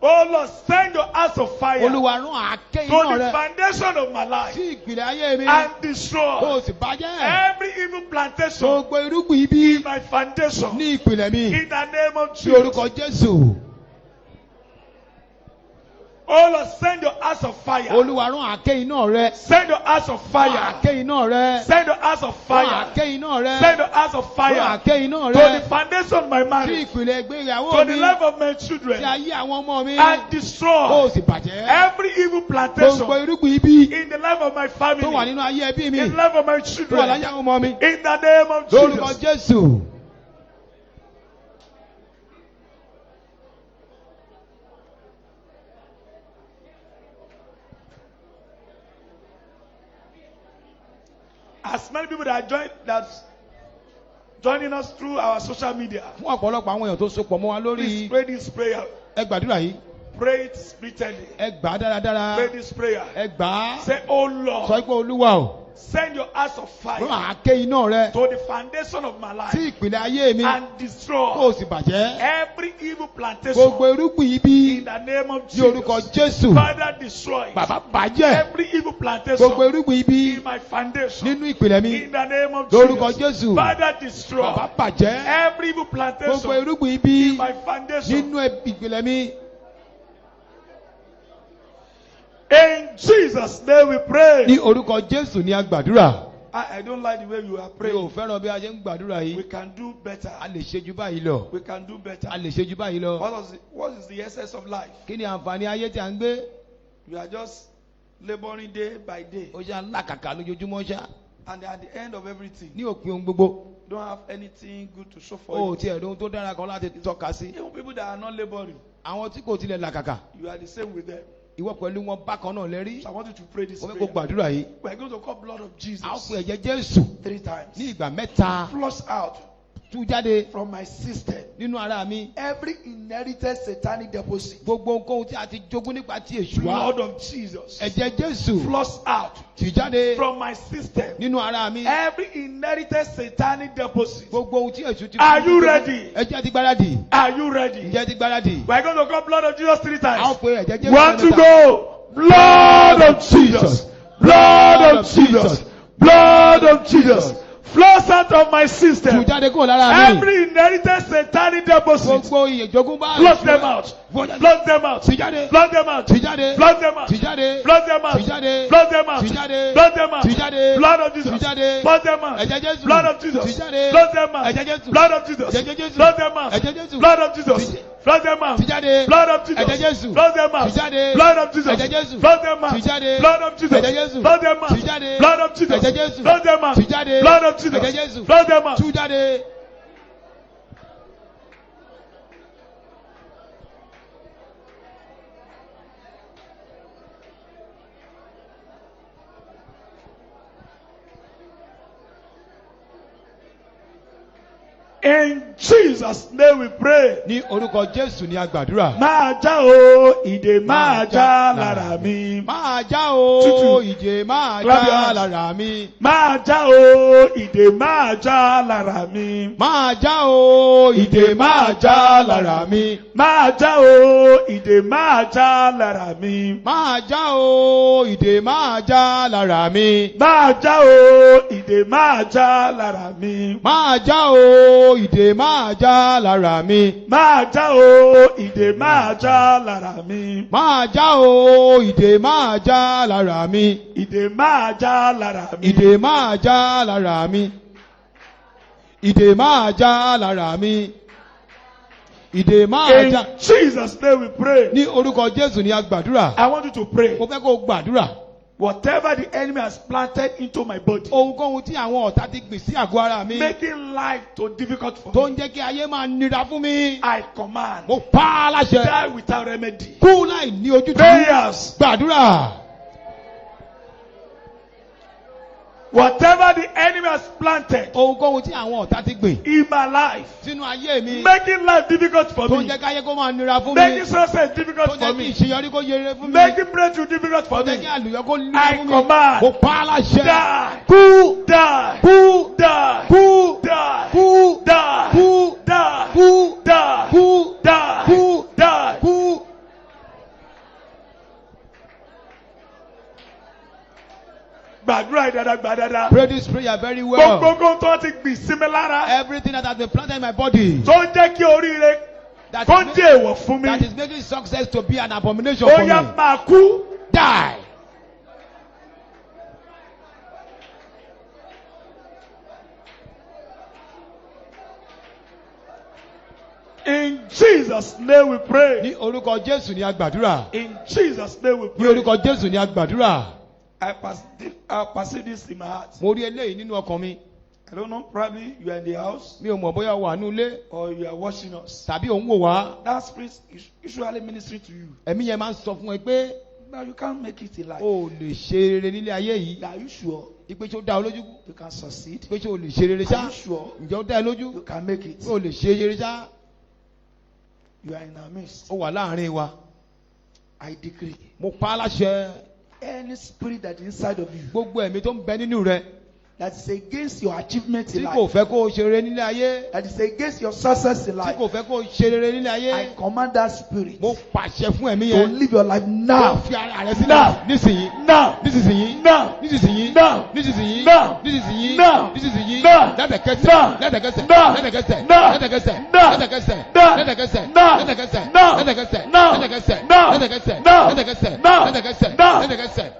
S1: Oh Lord, send your house of fire to
S2: Olúwa rán àáké iná
S1: the
S2: rẹ
S1: foundation of my life
S2: sí ìpìlẹ̀ ayé mi.
S1: and
S2: Kó
S1: destroy
S2: o sì bàjẹ́.
S1: every evil plantation
S2: Gbogbo irúgbìn ibi
S1: in my foundation
S2: ní ìpìlẹ̀ mi.
S1: in the name of
S2: Ní orúkọ
S1: Jesus.
S2: Jésù.
S1: Oh Lord, send your house of fire.
S2: Olúwa rán àáké iná rẹ.
S1: Send your house of
S2: Rán
S1: fire.
S2: àáké iná rẹ.
S1: Send your house of
S2: Rán
S1: fire.
S2: àáké iná rẹ.
S1: Send your house of
S2: Rán
S1: fire
S2: àáké iná
S1: to
S2: rẹ.
S1: the foundation of my
S2: Sí
S1: marriage,
S2: ìpìlẹ̀ ìgbéyàwó
S1: to
S2: mi.
S1: the life of my
S2: Sí
S1: children,
S2: ayé àwọn ọmọ mi.
S1: and
S2: Kó o
S1: destroy
S2: sì bàjẹ́.
S1: every evil
S2: Gbogbo
S1: plantation
S2: irúgbìn ibi
S1: in the life of my
S2: tó wà
S1: family,
S2: nínú ayé ẹbí mi.
S1: in the life of my
S2: Tó wà
S1: children,
S2: láyé àwọn ọmọ mi.
S1: in the name of
S2: Lórúkọ
S1: Jesus.
S2: Jésù.
S1: As many people that joining us through our social media,
S2: Fún ọ̀pọ̀lọpọ̀ àwọn èèyàn tó sopọ̀ mọ́ wa
S1: please
S2: lórí
S1: pray this prayer.
S2: ẹ gbàdúrà yìí.
S1: Pray it spiritually.
S2: Ẹ gbà á dáradára.
S1: Pray this prayer.
S2: Ẹ gbà á.
S1: Say, oh
S2: Sọ
S1: Lord,
S2: pé Olúwa o.
S1: send your house of
S2: Rán
S1: fire
S2: àáké iná rẹ
S1: to the foundation of my
S2: sí
S1: life
S2: ìpìlẹ̀ ayé mi.
S1: and
S2: Kó o
S1: destroy
S2: sì bàjẹ́.
S1: every evil
S2: Gbogbo
S1: plantation
S2: irúgbìn ibi
S1: in the name of
S2: ní orúkọ
S1: Jesus.
S2: Jésù.
S1: Father, destroy
S2: Bàbá bàjẹ́.
S1: every evil
S2: Gbogbo
S1: plantation
S2: irúgbìn ibi
S1: in my foundation
S2: nínú ìpìlẹ̀ mi.
S1: in the name of
S2: Lórúkọ
S1: Jesus.
S2: Jésù.
S1: Father, destroy
S2: Bàbá bàjẹ́.
S1: every evil
S2: Gbogbo
S1: plantation
S2: irúgbìn ibi
S1: in my foundation.
S2: nínú ìpìlẹ̀ mi.
S1: In Jesus' name we
S2: Ní
S1: pray.
S2: orúkọ Jésù ni a gbàdúrà.
S1: I don't like the way you are
S2: Mi ò
S1: praying.
S2: fẹ́ràn bí a ṣe ń gbàdúrà
S1: We
S2: yìí.
S1: can do better.
S2: A lè ṣe ju báyìí lọ.
S1: We can do better.
S2: A lè ṣe ju báyìí lọ.
S1: What is the essence of life?
S2: Kí ni àǹfààní ayé tí a ń gbé?
S1: You are just laboring day by day.
S2: Ó ṣe alákàkà lójoojúmọ́ ṣá.
S1: And at the end of everything,
S2: Ní òpin ohun gbogbo.
S1: you don't have anything good to show for
S2: O ò
S1: you.
S2: tiẹ̀ lóhun tó dára kan láti tọ́ka sí.
S1: Even people that are not laboring,
S2: Àwọn tí kò tilẹ̀ làkàkà.
S1: you are the same with them.
S2: Ìwọ pẹ̀lú wọn bákan náà lẹ́rí.
S1: So I want you to pray this
S2: Mo fẹ́ kó
S1: prayer.
S2: gbàdúrà yìí.
S1: We are going to call blood of
S2: A ó
S1: Jesus
S2: pe ẹ̀jẹ̀ Jésù
S1: 3 times.
S2: ní ìgbà mẹ́ta.
S1: Flush out
S2: Tú jáde
S1: from my system
S2: nínú ara mi.
S1: every inherited satanic deposit.
S2: Gbogbo ohunkóhun tí a ti jogún nípa ti èṣù wa.
S1: Blood of Jesus.
S2: Ẹ̀jẹ̀ Jésù
S1: Flush out
S2: tú jáde
S1: from my system
S2: nínú ara mi.
S1: every inherited satanic deposit.
S2: Gbogbo ohun tí èṣù ti
S1: Are you
S2: jogún.
S1: ready?
S2: Ẹ̀jẹ̀ ti gbáradì.
S1: Are you ready?
S2: Ǹjẹ́ ti gbáradì?
S1: We are going to call blood of Jesus 3
S2: A ó
S1: times.
S2: pe ẹ̀jẹ̀ Jésù
S1: 1, 2,
S2: mẹ́ta.
S1: go. Blood of Jesus. Blood of Jesus. Blood of Jesus. Flows out of my
S2: Tú
S1: system
S2: jáde kúrò lára mi.
S1: every inherited satanic deposit.
S2: Gbogbo ìjogún bá
S1: Flush them out. Flush them out.
S2: Tú jáde.
S1: Flush them out.
S2: Tú jáde.
S1: Flush them out.
S2: Tú jáde.
S1: Flush them out.
S2: Tú jáde.
S1: Flush them out.
S2: Tú jáde.
S1: Flush them out.
S2: Tú jáde.
S1: Blood of
S2: Tú
S1: Jesus.
S2: jáde.
S1: Flush them out.
S2: Ẹ̀jẹ̀ Jésù.
S1: Blood of Jesus.
S2: Tú jáde.
S1: Flush them out.
S2: Ẹ̀jẹ̀ Jésù.
S1: Blood of Jesus.
S2: Ẹ̀jẹ̀ Jésù.
S1: Flush them out.
S2: Ẹ̀jẹ̀ Jésù.
S1: Blood of Jesus. Flush them out.
S2: Tú jáde.
S1: Blood of Jesus.
S2: Ẹ̀jẹ̀ Jésù.
S1: Flush them out.
S2: Tú jáde.
S1: Blood of Jesus.
S2: Ẹ̀jẹ̀ Jésù.
S1: Flush them out.
S2: Tú jáde.
S1: Blood of Jesus.
S2: Ẹ̀jẹ̀ Jésù.
S1: Flush them out.
S2: Tú jáde.
S1: Blood of Jesus.
S2: Ẹ̀jẹ̀ Jésù.
S1: Flush them out.
S2: Tú jáde.
S1: Blood of Jesus.
S2: Ẹ̀jẹ̀ Jésù.
S1: Flush them out.
S2: Tú jáde.
S1: In Jesus' name we pray.
S2: Ní orúkọ Jésù ni a gbàdúrà.
S1: Máa já o, ìdè máa já lára mi.
S2: Máa já o,
S1: Tútù.
S2: ìjè máa
S1: Clap your
S2: já
S1: hands.
S2: lára mi.
S1: Máa já o, ìdè máa já lára mi.
S2: Máa já o, ìdè máa já lára mi.
S1: Máa já o, ìdè máa já lára mi.
S2: Máa já o, ìdè máa já lára mi.
S1: Máa já o, ìdè máa já lára mi.
S2: Máa já o, ìdè máa já lára mi.
S1: Máa já o, ìdè máa já lára mi.
S2: Máa já o, ìdè máa já lára mi.
S1: Ìdè máa já lára mi.
S2: Ìdè máa já lára mi. Ìdè máa já lára mi. Ìdè máa
S1: In
S2: já.
S1: Jesus' name we pray.
S2: Ní orúkọ Jésù ni a gbàdúrà.
S1: I want you to pray.
S2: Mo fẹ́ kó o gbàdúrà.
S1: Whatever the enemy has planted into my body,
S2: Ohunkóhun tí àwọn ọ̀tá ti gbìn sí àgọ́ ara mi.
S1: making life too difficult for
S2: Tó
S1: me,
S2: ń jẹ́ kí ayé máa nira fún mi.
S1: I command,
S2: Mo pa á láṣẹ.
S1: die without remedy.
S2: Kú láì ní ojútùú.
S1: Prayers.
S2: Gbàdúrà.
S1: Whatever the enemy has planted
S2: Ohunkóhun tí àwọn ọ̀tá ti gbìn
S1: in my life,
S2: sínú ayé mi.
S1: making life difficult for
S2: Tó ń
S1: me,
S2: jẹ́ kí ayé kó máa nira fún mi.
S1: making success
S2: Tó
S1: difficult
S2: ń
S1: for
S2: jẹ́ kí
S1: me,
S2: ìṣeyọrí kó yẹrẹ fún mi.
S1: making breakthrough difficult
S2: Tó
S1: for
S2: ń jẹ́ kí
S1: me.
S2: àlùyọ kó nira
S1: I
S2: fún mi.
S1: command,
S2: Mo pa á láṣẹ.
S1: die,
S2: Kú.
S1: die,
S2: Kú.
S1: die,
S2: Kú.
S1: die,
S2: Kú.
S1: die,
S2: Kú.
S1: die,
S2: Kú.
S1: die,
S2: Kú.
S1: die,
S2: Kú.
S1: die.
S2: Kú.
S1: dáadáa.
S2: Pray this prayer very well.
S1: Gbogbo tó ti gbìn sí mi lára.
S2: Everything that has been planted in my body
S1: Tó ń jẹ́ kí oríire
S2: that
S1: kó
S2: is,
S1: jẹ́ èèwọ̀ fún mi.
S2: that is making success to be an abomination
S1: Ó
S2: for
S1: yá
S2: me.
S1: máa kú.
S2: Die.
S1: In Jesus' name we pray.
S2: Ní orúkọ Jésù ni a gbàdúrà.
S1: In Jesus' name we
S2: Ní
S1: pray.
S2: orúkọ Jésù ni a gbàdúrà.
S1: I perceive this in my heart.
S2: Mo rí eléyìí nínú ọkàn mi.
S1: I don't know, probably you are in the house
S2: Mi ò mọ̀ bóyá wà nínú ilé
S1: or you are watching us.
S2: tàbí òun wò wá.
S1: That spirit is usually ministering to you.
S2: Ẹ̀mí yẹn máa ń sọ fún ẹ pé
S1: Now you can't make it in life.
S2: o ò lè ṣe rere nílé ayé yìí.
S1: Are you sure
S2: Ipe tí ó dá ọ lójú.
S1: you can succeed?
S2: Pé tí o lè ṣe rere
S1: Are
S2: ṣá.
S1: you sure
S2: Ǹjẹ́ ó dá ẹ lójú?
S1: you can make it?
S2: Pé o lè ṣe rere ṣá.
S1: You are in our midst.
S2: Ó wà láàrin wa.
S1: I decree
S2: Mo pa á láṣẹ.
S1: any spirit that is inside of you
S2: Gbogbo ẹ̀mí tó ń bẹ nínú rẹ.
S1: that is against your achievement in
S2: Tí kò
S1: life,
S2: fẹ́ kó o ṣe rere nílé ayé.
S1: that is against your success in
S2: Tí
S1: life,
S2: kò fẹ́ kó o ṣe rere nílé ayé.
S1: I command that spirit
S2: Mo pàṣẹ fún ẹ̀mí
S1: to
S2: yẹn.
S1: live your life
S2: Kó
S1: now.
S2: fi ara rẹ sílẹ̀
S1: Now.
S2: nísìnyí.
S1: Now.
S2: Nísinsìnyí.
S1: Now.
S2: Nísinsìnyí.
S1: Now.
S2: Nísinsìnyí.
S1: Now.
S2: Nísinsìnyí.
S1: Now.
S2: Nísinsìnyí.
S1: Now.
S2: Lẹ́sẹ̀kẹsẹ̀.
S1: Now.
S2: Lẹ́sẹ̀kẹsẹ̀.
S1: Now.
S2: Lẹ́sẹ̀kẹsẹ̀.
S1: Now.
S2: Lẹ́sẹ̀kẹsẹ̀.
S1: Now.
S2: Lẹ́sẹ̀kẹsẹ̀.
S1: Now.
S2: Lẹ́sẹ̀kẹsẹ̀.
S1: Now.
S2: Lẹ́sẹ̀kẹsẹ̀.
S1: Now.
S2: Lẹ́sẹ̀kẹsẹ̀.
S1: Now.
S2: Lẹ́sẹ̀kẹsẹ̀.
S1: Now.
S2: Lẹ́sẹ̀kẹsẹ̀.
S1: Now.
S2: Lẹ́sẹ̀kẹsẹ̀.
S1: Now.
S2: Lẹ́sẹ̀kẹsẹ̀.
S1: Now.
S2: Lẹ́sẹ̀kẹsẹ̀.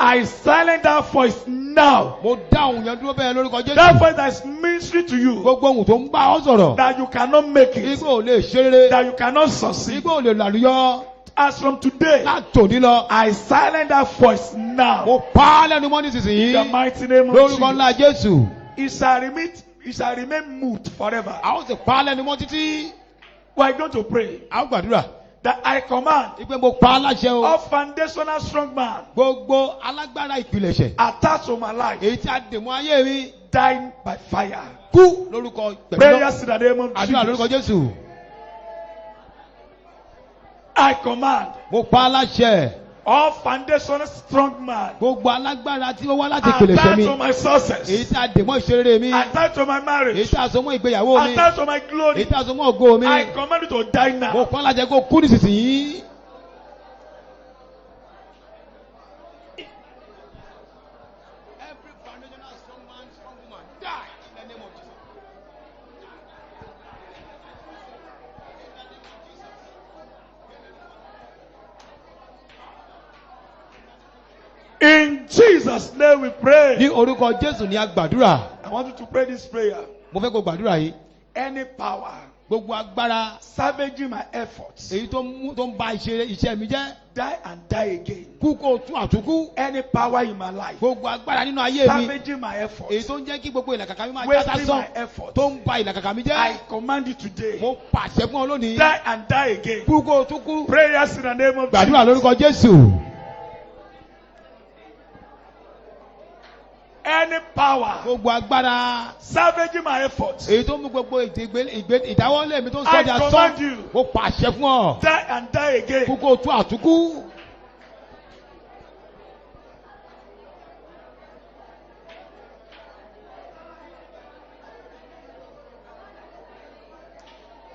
S1: I silence that voice now.
S2: Mo dá òun yẹn dúró bẹ́ẹ̀ lórúkọ
S1: That
S2: Jésù.
S1: voice that is ministering to you
S2: Gbogbo ohun tó ń bá ọ sọ̀rọ̀.
S1: that you cannot make it,
S2: Igbó ò lè ṣe rere.
S1: that you cannot succeed.
S2: Igbó ò lè làlùyọ.
S1: As from today,
S2: Látòní lọ.
S1: I silence that voice now.
S2: Mo pa á lẹ́nu mọ́
S1: In the
S2: nísinsìnyí.
S1: mighty name of
S2: Lórúkọ ńlá
S1: Jesus.
S2: Jésù.
S1: It shall remain mute forever.
S2: A ó sì pa á lẹ́nu mọ́ títí.
S1: We are going to pray
S2: A ó gbàdúrà.
S1: that I command
S2: Ipe mo pa á láṣẹ o.
S1: all foundational strong man
S2: Gbogbo alágbára ìpìlẹ̀ṣẹ̀.
S1: attached to my life
S2: Èyí tí a dè mọ́ ayé mi.
S1: dying by fire.
S2: Kú lórúkọ pẹ̀lú.
S1: Prayers in the name of
S2: Àdúrà lórúkọ
S1: Jesus.
S2: Jésù.
S1: I command
S2: Mo pa á láṣẹ.
S1: all foundational strong man
S2: Gbogbo alágbára tí ó wá láti ìpìlẹ̀ṣẹ̀
S1: attached
S2: mi.
S1: to my
S2: Èyí
S1: success,
S2: tí a dè mọ́ ìṣeré mi.
S1: attached to my
S2: Èyí
S1: marriage,
S2: tí a so mọ́ ìgbéyàwó mi.
S1: attached to my
S2: Èyí
S1: glory.
S2: tí a so mọ́ ògo mi.
S1: I command you to die
S2: Mo
S1: now.
S2: pa á láṣẹ kó kú nísinsìnyí. Every foundational strong man, strong woman, die in the name of Jesus.
S1: In Jesus' name we pray.
S2: Ní orúkọ Jésù ni a gbàdúrà.
S1: I want you to pray this prayer.
S2: Mo fẹ́ kó gbàdúrà yìí.
S1: Any power
S2: Gbogbo agbára
S1: savaging my efforts,
S2: èyí tó ń ba iṣẹ́ mi jẹ́.
S1: die and die again.
S2: Kú kó tún àtúkú.
S1: Any power in my life
S2: Gbogbo agbára nínú ayé mi.
S1: savaging my
S2: Èyí
S1: efforts,
S2: tó ń jẹ́ kí gbogbo ìlàkàkà mi máa já
S1: wasting
S2: sásán.
S1: my efforts,
S2: Tó ń ba ìlàkàkà mi
S1: I
S2: jẹ́.
S1: command you today,
S2: Mo pàṣẹ fún ọ lónìí.
S1: die and die again.
S2: Kú kó tún kú.
S1: Prayers in the name of
S2: Gbàdúrà
S1: Jesus.
S2: lórúkọ Jésù.
S1: Any power
S2: Gbogbo agbára
S1: savaging my efforts,
S2: èyí tó mú gbogbo ìdáwọ́lé mi tó ń
S1: I
S2: sọ́jà sán.
S1: command you,
S2: Mo pàṣẹ fún ọ.
S1: die and die again.
S2: Kú kó tún àtúkú.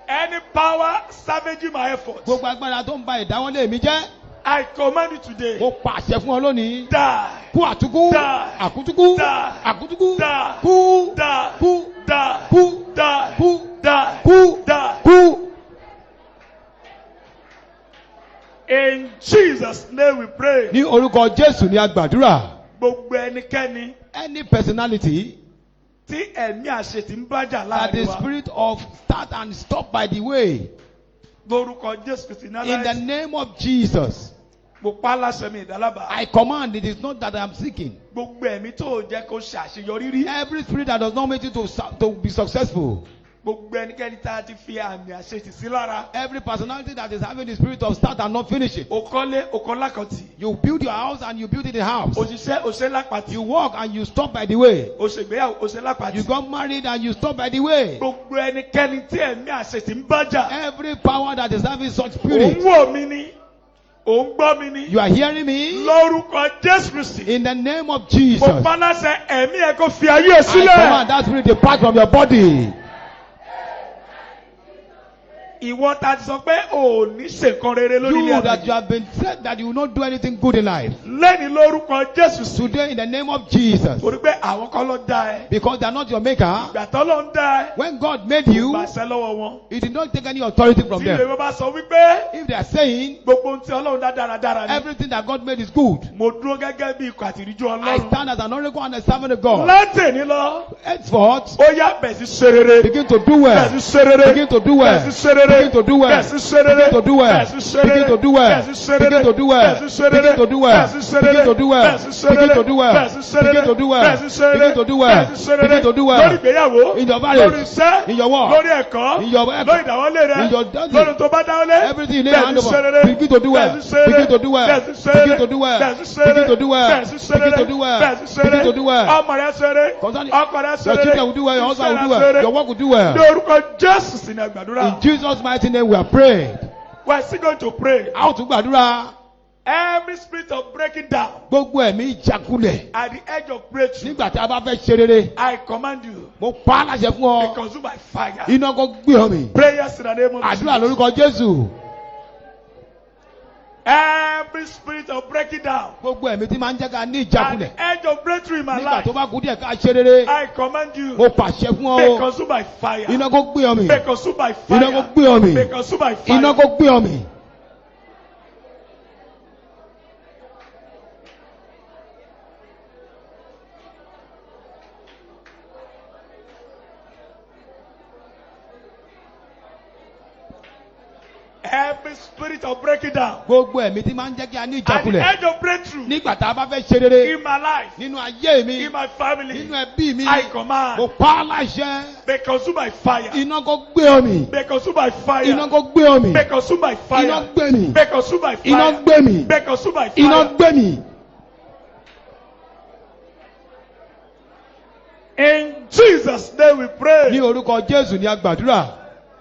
S1: Any power savaging my efforts,
S2: Gbogbo agbára tó ń ba ìdáwọ́lé mi jẹ́.
S1: I command you today,
S2: Mo pàṣẹ fún ọ lónìí.
S1: die,
S2: Kú àtúkú.
S1: Die.
S2: Àkútúkú.
S1: Die.
S2: Àkútúkú.
S1: Die.
S2: Kú.
S1: die,
S2: Kú.
S1: die,
S2: Kú.
S1: die,
S2: Kú.
S1: die,
S2: Kú.
S1: die.
S2: Kú.
S1: In Jesus' name we pray.
S2: Ní orúkọ Jésù ni a gbàdúrà.
S1: Gbogbo ẹnikẹ́ni
S2: Any personality
S1: tí ẹ̀mí àṣetì ń bájà
S2: that the
S1: láàrin wa,
S2: spirit of start and stop by the way.
S1: lórúkọ Jésù Kristi
S2: In the
S1: Násárẹ́tì,
S2: name of Jesus.
S1: mo pa á láṣẹ mi ìdálábà.
S2: I command, it is not that I am seeking.
S1: Gbogbo ẹ̀mí tó jẹ́ kó ṣe àṣeyọrí rí.
S2: Every spirit that does not make you to be successful.
S1: Gbogbo ẹnikẹ́ni tá a ti fi àmì àṣetì sí lára.
S2: Every personality that is having the spirit of start and not finish it.
S1: O kọ́lé, o kọ́ lákọ̀tì.
S2: You build your house and you build it in a house.
S1: Òṣìṣẹ́, o ṣe lápàtì.
S2: You walk and you stop by the way.
S1: O ṣègbéyàwó, o ṣe lápàtì.
S2: You got married and you stop by the way.
S1: Gbogbo ẹnikẹ́ni tí ẹ̀mí àṣetì ń bájà.
S2: Every power that is having such
S1: Ò ń
S2: spirit.
S1: wò mí ní. Ò ń gbọ́ mi ní.
S2: You are hearing me?
S1: Lórúkọ Jésù Kristi.
S2: In the name of
S1: Mo
S2: Jesus.
S1: pa láṣẹ ẹ̀mí ẹ̀ kó fi ayé ẹ̀
S2: I
S1: sílẹ̀.
S2: command that spirit depart from your body.
S1: ìwọ ta ti sọ pé ò ní ṣe nǹkan rere lórí ilé
S2: You that
S1: ayé.
S2: you have been said that you will not do anything good in life.
S1: Lẹ́ni lórúkọ Jésù sí.
S2: Today in the name of Jesus.
S1: Torí pé àwọn kan ló dá ẹ.
S2: Because they are not your maker.
S1: Ìgbà tó ló ń dá ẹ.
S2: When God made you,
S1: Gbàṣẹ lọ́wọ́ wọn.
S2: He did not take any authority from
S1: Tí
S2: them.
S1: ìwé bá sọ wípé
S2: If they are saying
S1: gbogbo ohun tí Ọlọ́run dá dáradára ni.
S2: everything that God made is good,
S1: Mo dúró gẹ́gẹ́ bí ikọ̀ àtìríjú
S2: I
S1: Ọlọ́run.
S2: stand as an oracle and a servant of God.
S1: Látẹ̀ní lọ.
S2: Henceforth,
S1: Ó yá bẹ̀ sí ṣe rere.
S2: begin to do
S1: Bẹ̀
S2: well.
S1: sí ṣe rere.
S2: Begin to do well.
S1: Bẹ̀ sí ṣe rere.
S2: Begin to do well.
S1: Bẹ̀ sí ṣe rere.
S2: Begin to do well.
S1: Bẹ̀ sí ṣe rere.
S2: Begin to do well.
S1: Bẹ̀ sí ṣe rere.
S2: Begin to do well.
S1: Bẹ̀ sí ṣe rere.
S2: Begin to do well.
S1: Bẹ̀ sí ṣe rere.
S2: Begin to do well.
S1: Bẹ̀ sí ṣe
S2: Begin
S1: rere.
S2: to do well.
S1: Bẹ̀ sí ṣe rere.
S2: Begin to do well.
S1: Bẹ̀ sí ṣe rere.
S2: Begin to do well.
S1: Bẹ̀ sí ṣe rere.
S2: Begin to do well.
S1: Lórí ìgbéyàwó.
S2: In your marriage.
S1: Lórí iṣẹ́.
S2: In your work.
S1: Lórí ẹ̀kọ́.
S2: In your work.
S1: Lórí ìdáwọ́lé rẹ.
S2: In your dancing.
S1: Lórí tó bá dáwọ́lé.
S2: Everything you lay your hand
S1: Bẹ̀ sí ṣe
S2: over.
S1: rere.
S2: Begin to do well.
S1: Bẹ̀ sí ṣe rere.
S2: Begin to do well.
S1: Bẹ̀ sí ṣe
S2: Begin
S1: rere.
S2: to do well.
S1: Bẹ̀ sí ṣe rere.
S2: Begin to do well.
S1: Bẹ̀ sí ṣe
S2: Begin
S1: rere.
S2: to do well.
S1: Bẹ̀ sí ṣe
S2: Begin
S1: rere.
S2: to do well.
S1: Ọmọ rẹ ṣe rere.
S2: Concerning
S1: Ọkọ rẹ ṣe
S2: your
S1: rere.
S2: children will do well. Your husband will do
S1: Iṣẹ́ rẹ ṣe
S2: well.
S1: rere.
S2: Your work will do well.
S1: Ní orúkọ Jésù sì ni àgbàdúrà.
S2: In Jesus' mighty name we are praying.
S1: We are still going to pray.
S2: A ó tún gbàdúrà.
S1: Every spirit of breaking down
S2: Gbogbo ẹ̀mí ìjákulẹ̀.
S1: at the edge of breakthrough,
S2: Nígbà tí a bá fẹ́ ṣe rere,
S1: I command you,
S2: mo pa á láṣẹ fún
S1: be
S2: ọ.
S1: consumed by fire.
S2: Iná kó gbé ọ mì.
S1: Prayers in the name of
S2: Àdúrà
S1: Jesus.
S2: lórúkọ Jésù.
S1: Every spirit of breaking down
S2: Gbogbo ẹ̀mí tí máa ń jẹ́ ká ní
S1: at
S2: ìjákulẹ̀.
S1: the edge of breakthrough in my
S2: Nígbà
S1: life,
S2: tó bá kú díẹ̀ ká ṣe rere,
S1: I command you,
S2: mo pàṣẹ fún
S1: be
S2: ọ.
S1: consumed by fire.
S2: Iná kó gbé ọ mì.
S1: Be consumed by
S2: Iná kó
S1: fire.
S2: gbé ọ mì.
S1: Be consumed by
S2: Iná
S1: fire.
S2: kó gbé ọ mì.
S1: Every spirit of breaking down
S2: Gbogbo ẹ̀mí tí máa ń jẹ́ kí a ní
S1: at the
S2: ìjákulẹ̀.
S1: edge of breakthrough
S2: Nígbà tá a bá fẹ́ ṣe rere
S1: in my life,
S2: nínú ayé mi,
S1: in my family,
S2: nínú ẹbí mi,
S1: I
S2: mo
S1: command,
S2: pa á láṣẹ.
S1: be consumed by fire.
S2: Iná kó gbé ọ mì.
S1: Be consumed by fire.
S2: Iná kó gbé ọ mì.
S1: Be consumed by
S2: Iná
S1: fire.
S2: gbé mì.
S1: Be consumed by
S2: Iná
S1: fire.
S2: gbé mì.
S1: Be consumed by
S2: Iná
S1: fire.
S2: gbé mì.
S1: In Jesus' name we
S2: Ní
S1: pray.
S2: orúkọ Jésù ni a gbàdúrà.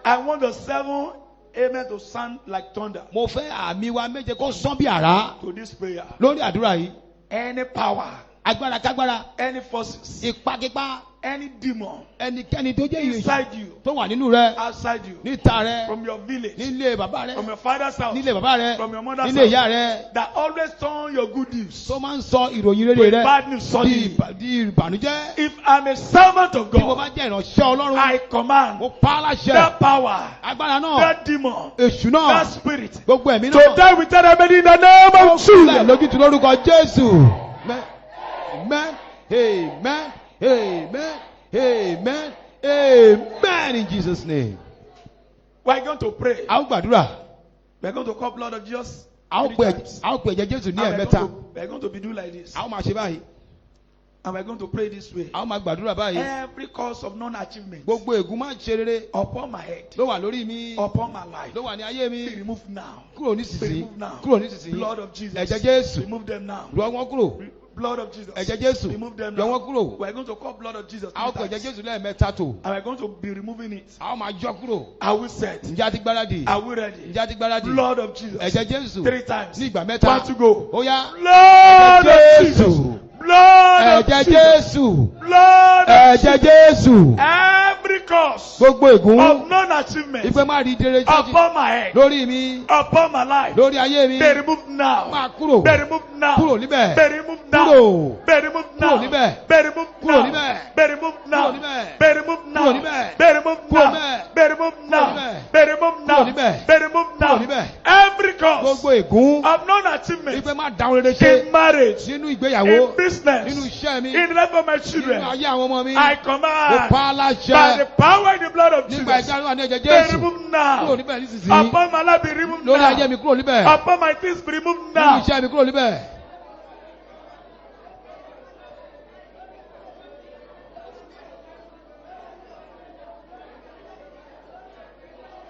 S1: I want the 7 amen to sound like thunder
S2: Mo fẹ́ àmì wa méje kó sán bí àrá
S1: to this prayer.
S2: lórí àdúrà yìí.
S1: Any power,
S2: Agbára kágbára,
S1: any forces,
S2: ipákípá,
S1: any demon
S2: ẹnikẹ́ni tó jẹ́ ìrètí
S1: inside you,
S2: tó wà nínú rẹ,
S1: outside you,
S2: níta rẹ,
S1: from your village,
S2: nílé bàbá rẹ,
S1: from your father's house,
S2: nílé bàbá rẹ,
S1: from your mother's
S2: nílé ìyá
S1: house,
S2: rẹ,
S1: that always turn your good news
S2: tó máa ń sọ ìròyìn rere
S1: to
S2: rẹ
S1: bad news
S2: di
S1: suddenly.
S2: di ìbànújẹ́.
S1: If I'm a servant of
S2: Bí mo
S1: God,
S2: bá jẹ́ ìránṣẹ́ Ọlọ́run,
S1: I command
S2: mo pa á láṣẹ.
S1: that power,
S2: Agbára náà,
S1: that demon,
S2: èṣù
S1: that
S2: náà,
S1: spirit
S2: gbogbo ẹ̀mí
S1: to
S2: náà.
S1: die with enemy in the name of
S2: Sílẹ̀
S1: Jesus.
S2: lójútu lórúkọ Jésù. Amen. Amen. Amen. Amen. Amen. In Jesus' name.
S1: We're going to pray.
S2: A ó gbàdúrà.
S1: We're going to call blood of Jesus.
S2: A ó
S1: 3
S2: pè
S1: times.
S2: ẹ̀jẹ̀ Jésù ní
S1: And
S2: ẹ̀mẹ́ta.
S1: we're going to be doing like this.
S2: A ó máa ṣe báyìí.
S1: And we're going to pray this way.
S2: A ó máa gbàdúrà báyìí.
S1: Every cause of non-achievement
S2: Gbogbo ègún máa ń ṣe rere.
S1: upon my head,
S2: Ló wà lórí mi.
S1: upon my life,
S2: Ló wà ní ayé
S1: be
S2: mi.
S1: removed now.
S2: Kúrò
S1: Be
S2: nísinsìnyí.
S1: removed now.
S2: Kúrò nísinsìnyí.
S1: Blood of Jesus.
S2: Ẹ̀jẹ̀ Jésù.
S1: Remove them now.
S2: Yọ wọ́n kúrò.
S1: Blood of Jesus.
S2: Ẹ̀jẹ̀ Jésù.
S1: Remove them
S2: Yọ
S1: now.
S2: wọ́n kúrò.
S1: We're going to call blood of Jesus.
S2: A ó
S1: 3
S2: pè ẹ̀jẹ̀
S1: times.
S2: Jésù lẹ́ẹ̀mẹ́ta tó.
S1: And we're going to be removing it.
S2: A ó máa yọ kúrò.
S1: Are we set?
S2: Ǹjẹ́ a ti gbáradì?
S1: Are we ready?
S2: Ǹjẹ́ a ti gbáradì?
S1: Blood of Jesus.
S2: Ẹ̀jẹ̀ Jésù.
S1: 3 times.
S2: Ní ìgbà mẹ́ta.
S1: 1 to go.
S2: Ó yá.
S1: Blood
S2: Ẹ̀jẹ̀
S1: of Jesus.
S2: Jésù.
S1: Blood of
S2: Ẹ̀jẹ̀
S1: Jesus.
S2: Jésù.
S1: Blood of
S2: Ẹ̀jẹ̀
S1: Jesus.
S2: Jésù.
S1: Every cause
S2: Gbogbo ègún.
S1: of non-achievement
S2: Ìpè máa rí dèrè jọ́jì.
S1: upon my head,
S2: Lórí mi.
S1: upon my life,
S2: Lórí ayé mi.
S1: be removed now.
S2: Máa kúrò.
S1: Be removed now.
S2: Kúrò níbẹ̀.
S1: Be removed now.
S2: Kúrò.
S1: Be removed
S2: Kúrò
S1: now.
S2: níbẹ̀.
S1: Be removed
S2: Kúrò
S1: now.
S2: níbẹ̀.
S1: Be removed now.
S2: Kúrò níbẹ̀.
S1: Be removed now.
S2: Kúrò níbẹ̀.
S1: Be removed
S2: Kúrò
S1: now.
S2: níbẹ̀.
S1: Be removed now.
S2: níbẹ̀.
S1: Be removed
S2: Kúrò
S1: now.
S2: níbẹ̀.
S1: Be removed
S2: Kúrò
S1: now.
S2: níbẹ̀.
S1: Every cause
S2: Gbogbo ègún.
S1: of non-achievement
S2: Ìpè máa dáhùn rere ṣe.
S1: in marriage,
S2: Nínú
S1: in
S2: ìgbéyàwó. Nínú
S1: business,
S2: iṣẹ́ mi.
S1: in the life of my
S2: Nínú
S1: children,
S2: ayé àwọn ọmọ mi.
S1: I
S2: Mo
S1: command
S2: pa á
S1: by
S2: láṣẹ.
S1: the power in the blood of
S2: Nígbà
S1: Jesus,
S2: ìjà ló wà ní ẹ̀jẹ̀
S1: be
S2: Jésù.
S1: removed
S2: Kúrò
S1: now.
S2: níbẹ̀ nísinsìnyí.
S1: Upon my life, be removed
S2: Lórí ayé
S1: now.
S2: mi kúrò níbẹ̀.
S1: Upon my things, be removed
S2: Nínú
S1: now.
S2: iṣẹ́ mi kúrò níbẹ̀.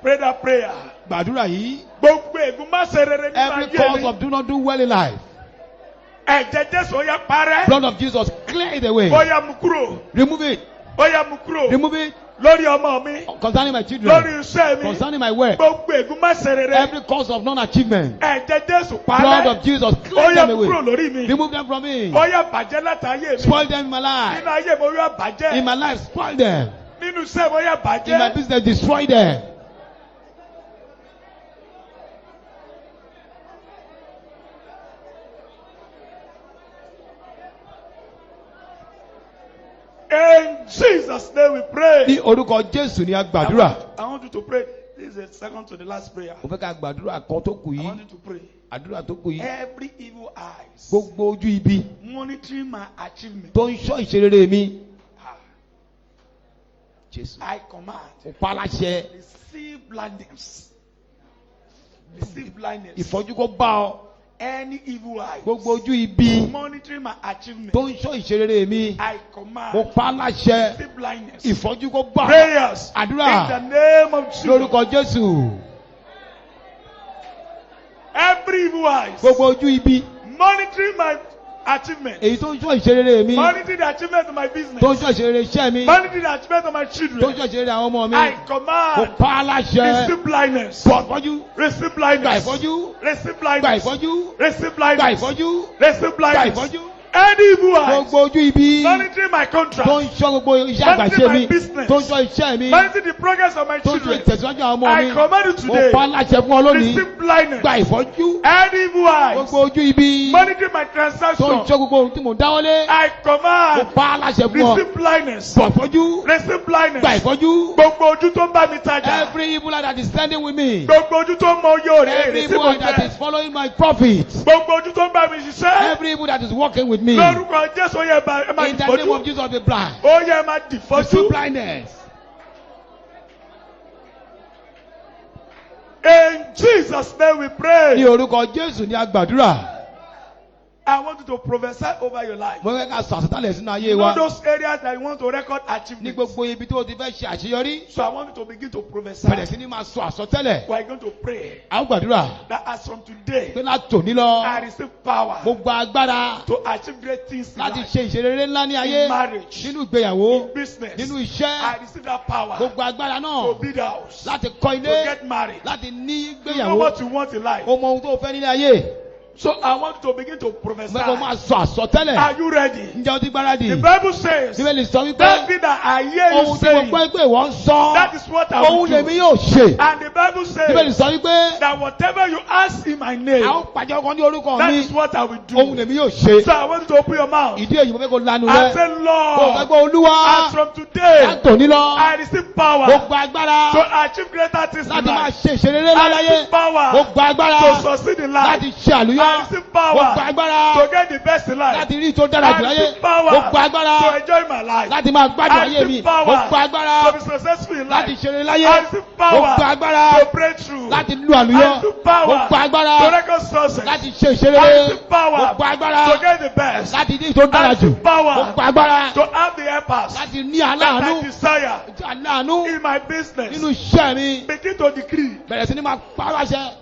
S1: Pray that prayer.
S2: Gbàdúrà yìí.
S1: Gbogbo ègún má ṣe rere nínú
S2: Every
S1: ayé
S2: cause
S1: mi.
S2: of do not do well in life.
S1: Ẹ̀jẹ̀ Jésù ó yá parẹ́.
S2: Blood of Jesus clear it away.
S1: Ó yá mú kúrò.
S2: Remove it.
S1: Ó yá mú kúrò.
S2: Remove it.
S1: Lórí ọmọ mi.
S2: Concerning my
S1: Lórí
S2: children.
S1: iṣẹ́ mi.
S2: Concerning my work.
S1: Gbogbo ègún má ṣe rere.
S2: Every cause of non-achievement.
S1: Ẹ̀jẹ̀ Jésù
S2: Blood
S1: parẹ́.
S2: of Jesus
S1: Ó
S2: clear
S1: yá
S2: them
S1: mú kúrò
S2: away.
S1: lórí mi.
S2: Remove them from me.
S1: Ó yá bàjẹ́ láti ayé mi.
S2: Spoil them in my life.
S1: Nínú ayé mi ó yá bàjẹ́.
S2: In my life, spoil them.
S1: Nínú iṣẹ́ mi ó yá
S2: In my
S1: bàjẹ́.
S2: business, destroy them.
S1: name we pray.
S2: Ní orúkọ Jésù ni a gbàdúrà.
S1: I want you to pray. This is the second to the last prayer.
S2: Mo fẹ́ ká gbàdúrà kan tó kù
S1: I
S2: yìí.
S1: want you to pray.
S2: Àdúrà tó kù yìí.
S1: Every evil eyes
S2: Gbogbo ojú ibi
S1: monitoring my achievement.
S2: tó ń ṣọ́ ìṣerere mi. Jésù.
S1: I command.
S2: Mo pa láṣẹ.
S1: Receive blindness. Receive blindness.
S2: Ìfọ́jú kó bá ọ.
S1: Any evil eyes
S2: Gbogbo ojú ibi
S1: monitoring my achievement.
S2: tó ń ṣọ́ ìṣerere mi.
S1: I command.
S2: Mo pa láṣẹ.
S1: Receive blindness.
S2: Ìfọ́jú kó bá ọ.
S1: Prayers.
S2: Àdúrà.
S1: In the name of Jesus.
S2: Lórúkọ Jésù.
S1: Every evil eyes
S2: Gbogbo ojú ibi.
S1: monitoring my achievement.
S2: Èyí tó ń ṣọ́ ìṣerere mi.
S1: Monitoring the achievement of my business.
S2: Tó ń ṣọ́ ìṣerere iṣẹ́ mi.
S1: Monitoring the achievement of my
S2: Tó ń
S1: children.
S2: ṣọ́ ìṣerere àwọn ọmọ mi.
S1: I
S2: Mo
S1: command.
S2: pa láṣẹ.
S1: Receive blindness.
S2: Gbà ìfọ́jú.
S1: Receive
S2: Gbà
S1: blindness.
S2: ìfọ́jú.
S1: Receive
S2: Gbà
S1: blindness.
S2: ìfọ́jú.
S1: Receive
S2: Gbà
S1: blindness.
S2: ìfọ́jú.
S1: Receive
S2: Gbà
S1: blindness.
S2: ìfọ́jú.
S1: Any evil eyes
S2: Gbogbo ojú ibi.
S1: monitoring my
S2: Tó
S1: contract.
S2: ń ṣọ́ gbogbo iṣẹ́ àgbàṣe mi.
S1: my business.
S2: Tó ń ṣọ́ iṣẹ́ mi.
S1: Monitoring the progress of my
S2: Tó ń ṣọ́
S1: children.
S2: ìtẹ̀síwájú àwọn ọmọ mi.
S1: I command you
S2: Mo
S1: today.
S2: pa láṣẹ fún ọ lónìí.
S1: Receive blindness.
S2: Gbà ìfọ́jú.
S1: Any evil eyes
S2: Gbogbo ojú ibi.
S1: monitoring my
S2: Tó ń
S1: transaction.
S2: ṣọ́ gbogbo ohun tí mò ń dáwọ́lé.
S1: I
S2: Mo
S1: command.
S2: pa láṣẹ fún ọ.
S1: Receive blindness.
S2: Gbà ìfọ́jú.
S1: Receive blindness.
S2: Gbà ìfọ́jú.
S1: Gbogbo ojú tó ń bá mi tajà.
S2: Every evil eye that is standing with me.
S1: Gbogbo ojú tó ń mọ oyè òré.
S2: Every
S1: Receive
S2: evil eye that
S1: blindness.
S2: is following my profit.
S1: Gbogbo ojú tó ń bá mi ṣiṣẹ́.
S2: Every evil that is working with me.
S1: Lórúkọ Jésù ó yẹ ẹ máa
S2: In the name of
S1: dìfọ́jú.
S2: Jesus, be blind.
S1: Ó yẹ ẹ máa
S2: Receive
S1: dìfọ́jú.
S2: blindness.
S1: In Jesus' name we
S2: Ní
S1: pray.
S2: orúkọ Jésù ni a gbàdúrà.
S1: I want you to prophesy over your life.
S2: Mo fẹ́ ká sọ àsọtálẹ̀ sínú ayé
S1: You know
S2: wa.
S1: those areas that you want to record
S2: Ní
S1: achievements.
S2: gbogbo ibi tí o ti fẹ́ ṣe àṣeyọrí.
S1: So I want you to begin to prophesy.
S2: Bẹ̀rẹ̀ sí ní máa sọ àsọtẹ́lẹ̀.
S1: We are going to pray
S2: A ó gbàdúrà
S1: that as from today,
S2: pé látòní lọ.
S1: I receive power
S2: Mo gba agbára
S1: to achieve great things in
S2: láti
S1: life.
S2: ṣe ìṣerere ńlá ní ayé.
S1: In marriage,
S2: Nínú ìgbéyàwó.
S1: in business.
S2: Nínú
S1: I
S2: iṣẹ́.
S1: receive that power
S2: Mo gba agbára
S1: to
S2: náà
S1: build a house,
S2: láti kọ́
S1: to
S2: ilé.
S1: get married.
S2: Láti ní
S1: You know
S2: ìgbéyàwó.
S1: what you want in life.
S2: O mọ ohun tó o fẹ́ nílé ayé.
S1: So I want you to begin to prophesy.
S2: Mo fẹ́ kó máa sọ àsọtẹ́lẹ̀.
S1: Are you ready?
S2: Ǹjẹ́ o ti gbáradì?
S1: The Bible says,
S2: Bíbélì sọ wípé
S1: that thing that I hear you
S2: ohun tí mo
S1: saying,
S2: gbọ́ pé ìwọ ń sọ.
S1: that is what I will
S2: Ohun lèmi
S1: do.
S2: yóò ṣe.
S1: And the Bible
S2: Bíbélì
S1: says
S2: sọ wípé
S1: that whatever you ask in my name,
S2: a ó pàjẹ́ ọkàn ní orúkọ
S1: that
S2: mi.
S1: is what I will
S2: Ohun
S1: do.
S2: lèmi yóò ṣe.
S1: So I want you to open your mouth
S2: Ìdí èyí mo fẹ́ kó lanu
S1: and
S2: rẹ.
S1: say,
S2: Mo fẹ́
S1: Lord,
S2: gbọ́ Olúwa.
S1: as from today,
S2: Látòní lọ.
S1: I receive
S2: Mo
S1: power
S2: gba agbára
S1: to achieve greater things in
S2: láti máa
S1: life.
S2: ṣe ìṣerere
S1: I
S2: láláyé.
S1: receive power
S2: Mo gba agbára
S1: to succeed in life.
S2: láti ṣe àlùyọ.
S1: I receive
S2: Mo gba
S1: power
S2: agbára
S1: to get the best in life.
S2: láti rí tó dára jù
S1: I
S2: láyé.
S1: receive power
S2: Mo gba agbára
S1: to enjoy my life.
S2: láti máa gbádùn
S1: I
S2: ayé mi.
S1: receive power
S2: Mo gba agbára
S1: to be successful in
S2: láti
S1: life.
S2: ṣeré láyé.
S1: I receive
S2: Mo
S1: power
S2: gba agbára
S1: to break through.
S2: láti lu àlùyọ.
S1: I receive power
S2: Mo gba agbára
S1: to record success.
S2: láti ṣe
S1: I
S2: ìṣerere.
S1: receive power
S2: Mo gba agbára
S1: to get the best.
S2: láti ní tó dára
S1: I
S2: jù.
S1: receive power
S2: Mo gba agbára
S1: to have the helpers
S2: láti ní
S1: that I
S2: aláàánú.
S1: desire
S2: Aláàánú
S1: in my business.
S2: nínú iṣẹ́ mi.
S1: Begin to decree.
S2: Bẹ̀rẹ̀ sí ní máa pa láṣẹ.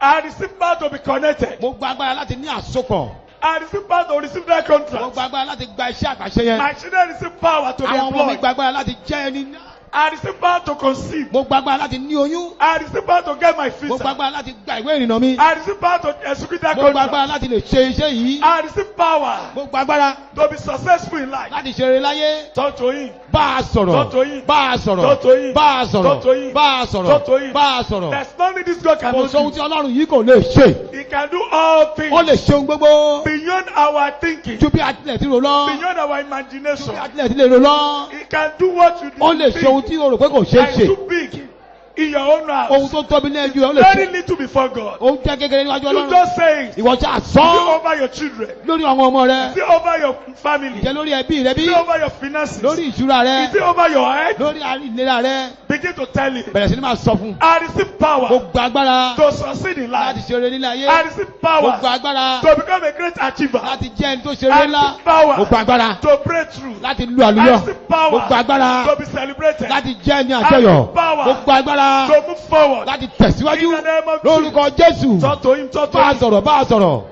S1: I receive power to be connected.
S2: Mo gba agbára láti ní àsopọ̀.
S1: I receive power to receive that
S2: Mo
S1: contract.
S2: gba agbára láti gba iṣẹ́ àgbàṣe yẹn.
S1: My children receive power to be
S2: Àwọn ọmọ mi
S1: employed.
S2: gba agbára láti jẹ́ ẹni.
S1: I receive power to conceive.
S2: Mo gba agbára láti ní oyún.
S1: I receive power to get my
S2: Mo gba
S1: visa.
S2: agbára láti gba ìwé ìrìnnà mi.
S1: I receive power to execute that
S2: Mo gba
S1: contract.
S2: agbára láti lè ṣe iṣẹ́ yìí.
S1: I receive power
S2: Mo gba agbára
S1: to be successful in life.
S2: láti ṣeré láyé.
S1: Talk to him.
S2: Bá a sọ̀rọ̀.
S1: Talk to him.
S2: Bá a sọ̀rọ̀.
S1: Talk to him.
S2: Bá a sọ̀rọ̀.
S1: Talk to him.
S2: Bá a sọ̀rọ̀.
S1: Talk to him.
S2: Bá a sọ̀rọ̀.
S1: There's nothing this God
S2: Kò
S1: cannot
S2: sóhun
S1: do.
S2: tí Ọlọ́run yìí kò lè ṣe.
S1: He can do all
S2: Ó
S1: things
S2: lè ṣe ohun gbogbo.
S1: beyond our thinking,
S2: Ju bí atilẹ̀ ti rò lọ.
S1: beyond our
S2: Ju
S1: imagination.
S2: bí atilẹ̀ ti lè rò lọ.
S1: He can do what you
S2: Ó lè ṣe ohun
S1: think.
S2: tí o rò pé kò ṣeé
S1: And
S2: ṣe.
S1: too big in your own
S2: Ohun
S1: house.
S2: tó tóbi ní ẹjú rẹ̀ ó lè
S1: Very
S2: ṣe.
S1: little before God.
S2: Ó jẹ́ kékeré níwájú
S1: You
S2: Ọlọ́run.
S1: just say it.
S2: Ìwọ ṣáà
S1: See
S2: sọ
S1: over your children.
S2: lórí àwọn ọmọ rẹ.
S1: See over your family.
S2: Jẹ́ lórí ẹbí rẹ bí.
S1: See over your finances.
S2: Lórí ìṣúra rẹ.
S1: See over your head.
S2: Lórí ìlera rẹ.
S1: Begin to tell him.
S2: Bẹ̀rẹ̀ sí ni máa sọ fún.
S1: I receive
S2: Mo
S1: power
S2: gba agbára
S1: to succeed in
S2: láti
S1: life.
S2: ṣe eré nílé ayé.
S1: I receive
S2: Mo
S1: power
S2: gba agbára
S1: to become a great achiever.
S2: láti jẹ́ ẹni tó ṣe
S1: I
S2: eré ńlá.
S1: receive power
S2: Mo gba agbára
S1: to break through.
S2: láti lu
S1: I
S2: àlùyọ.
S1: receive
S2: Mo gba
S1: power
S2: agbára
S1: to be celebrated.
S2: láti jẹ́ ẹni
S1: I
S2: àjọyọ̀.
S1: receive power
S2: Mo gba agbára
S1: to move forward.
S2: láti tẹ̀síwájú
S1: In the name of
S2: lórúkọ Jésù.
S1: Talk to him. Talk to
S2: Bá a
S1: him.
S2: sọ̀rọ̀, bá a sọ̀rọ̀.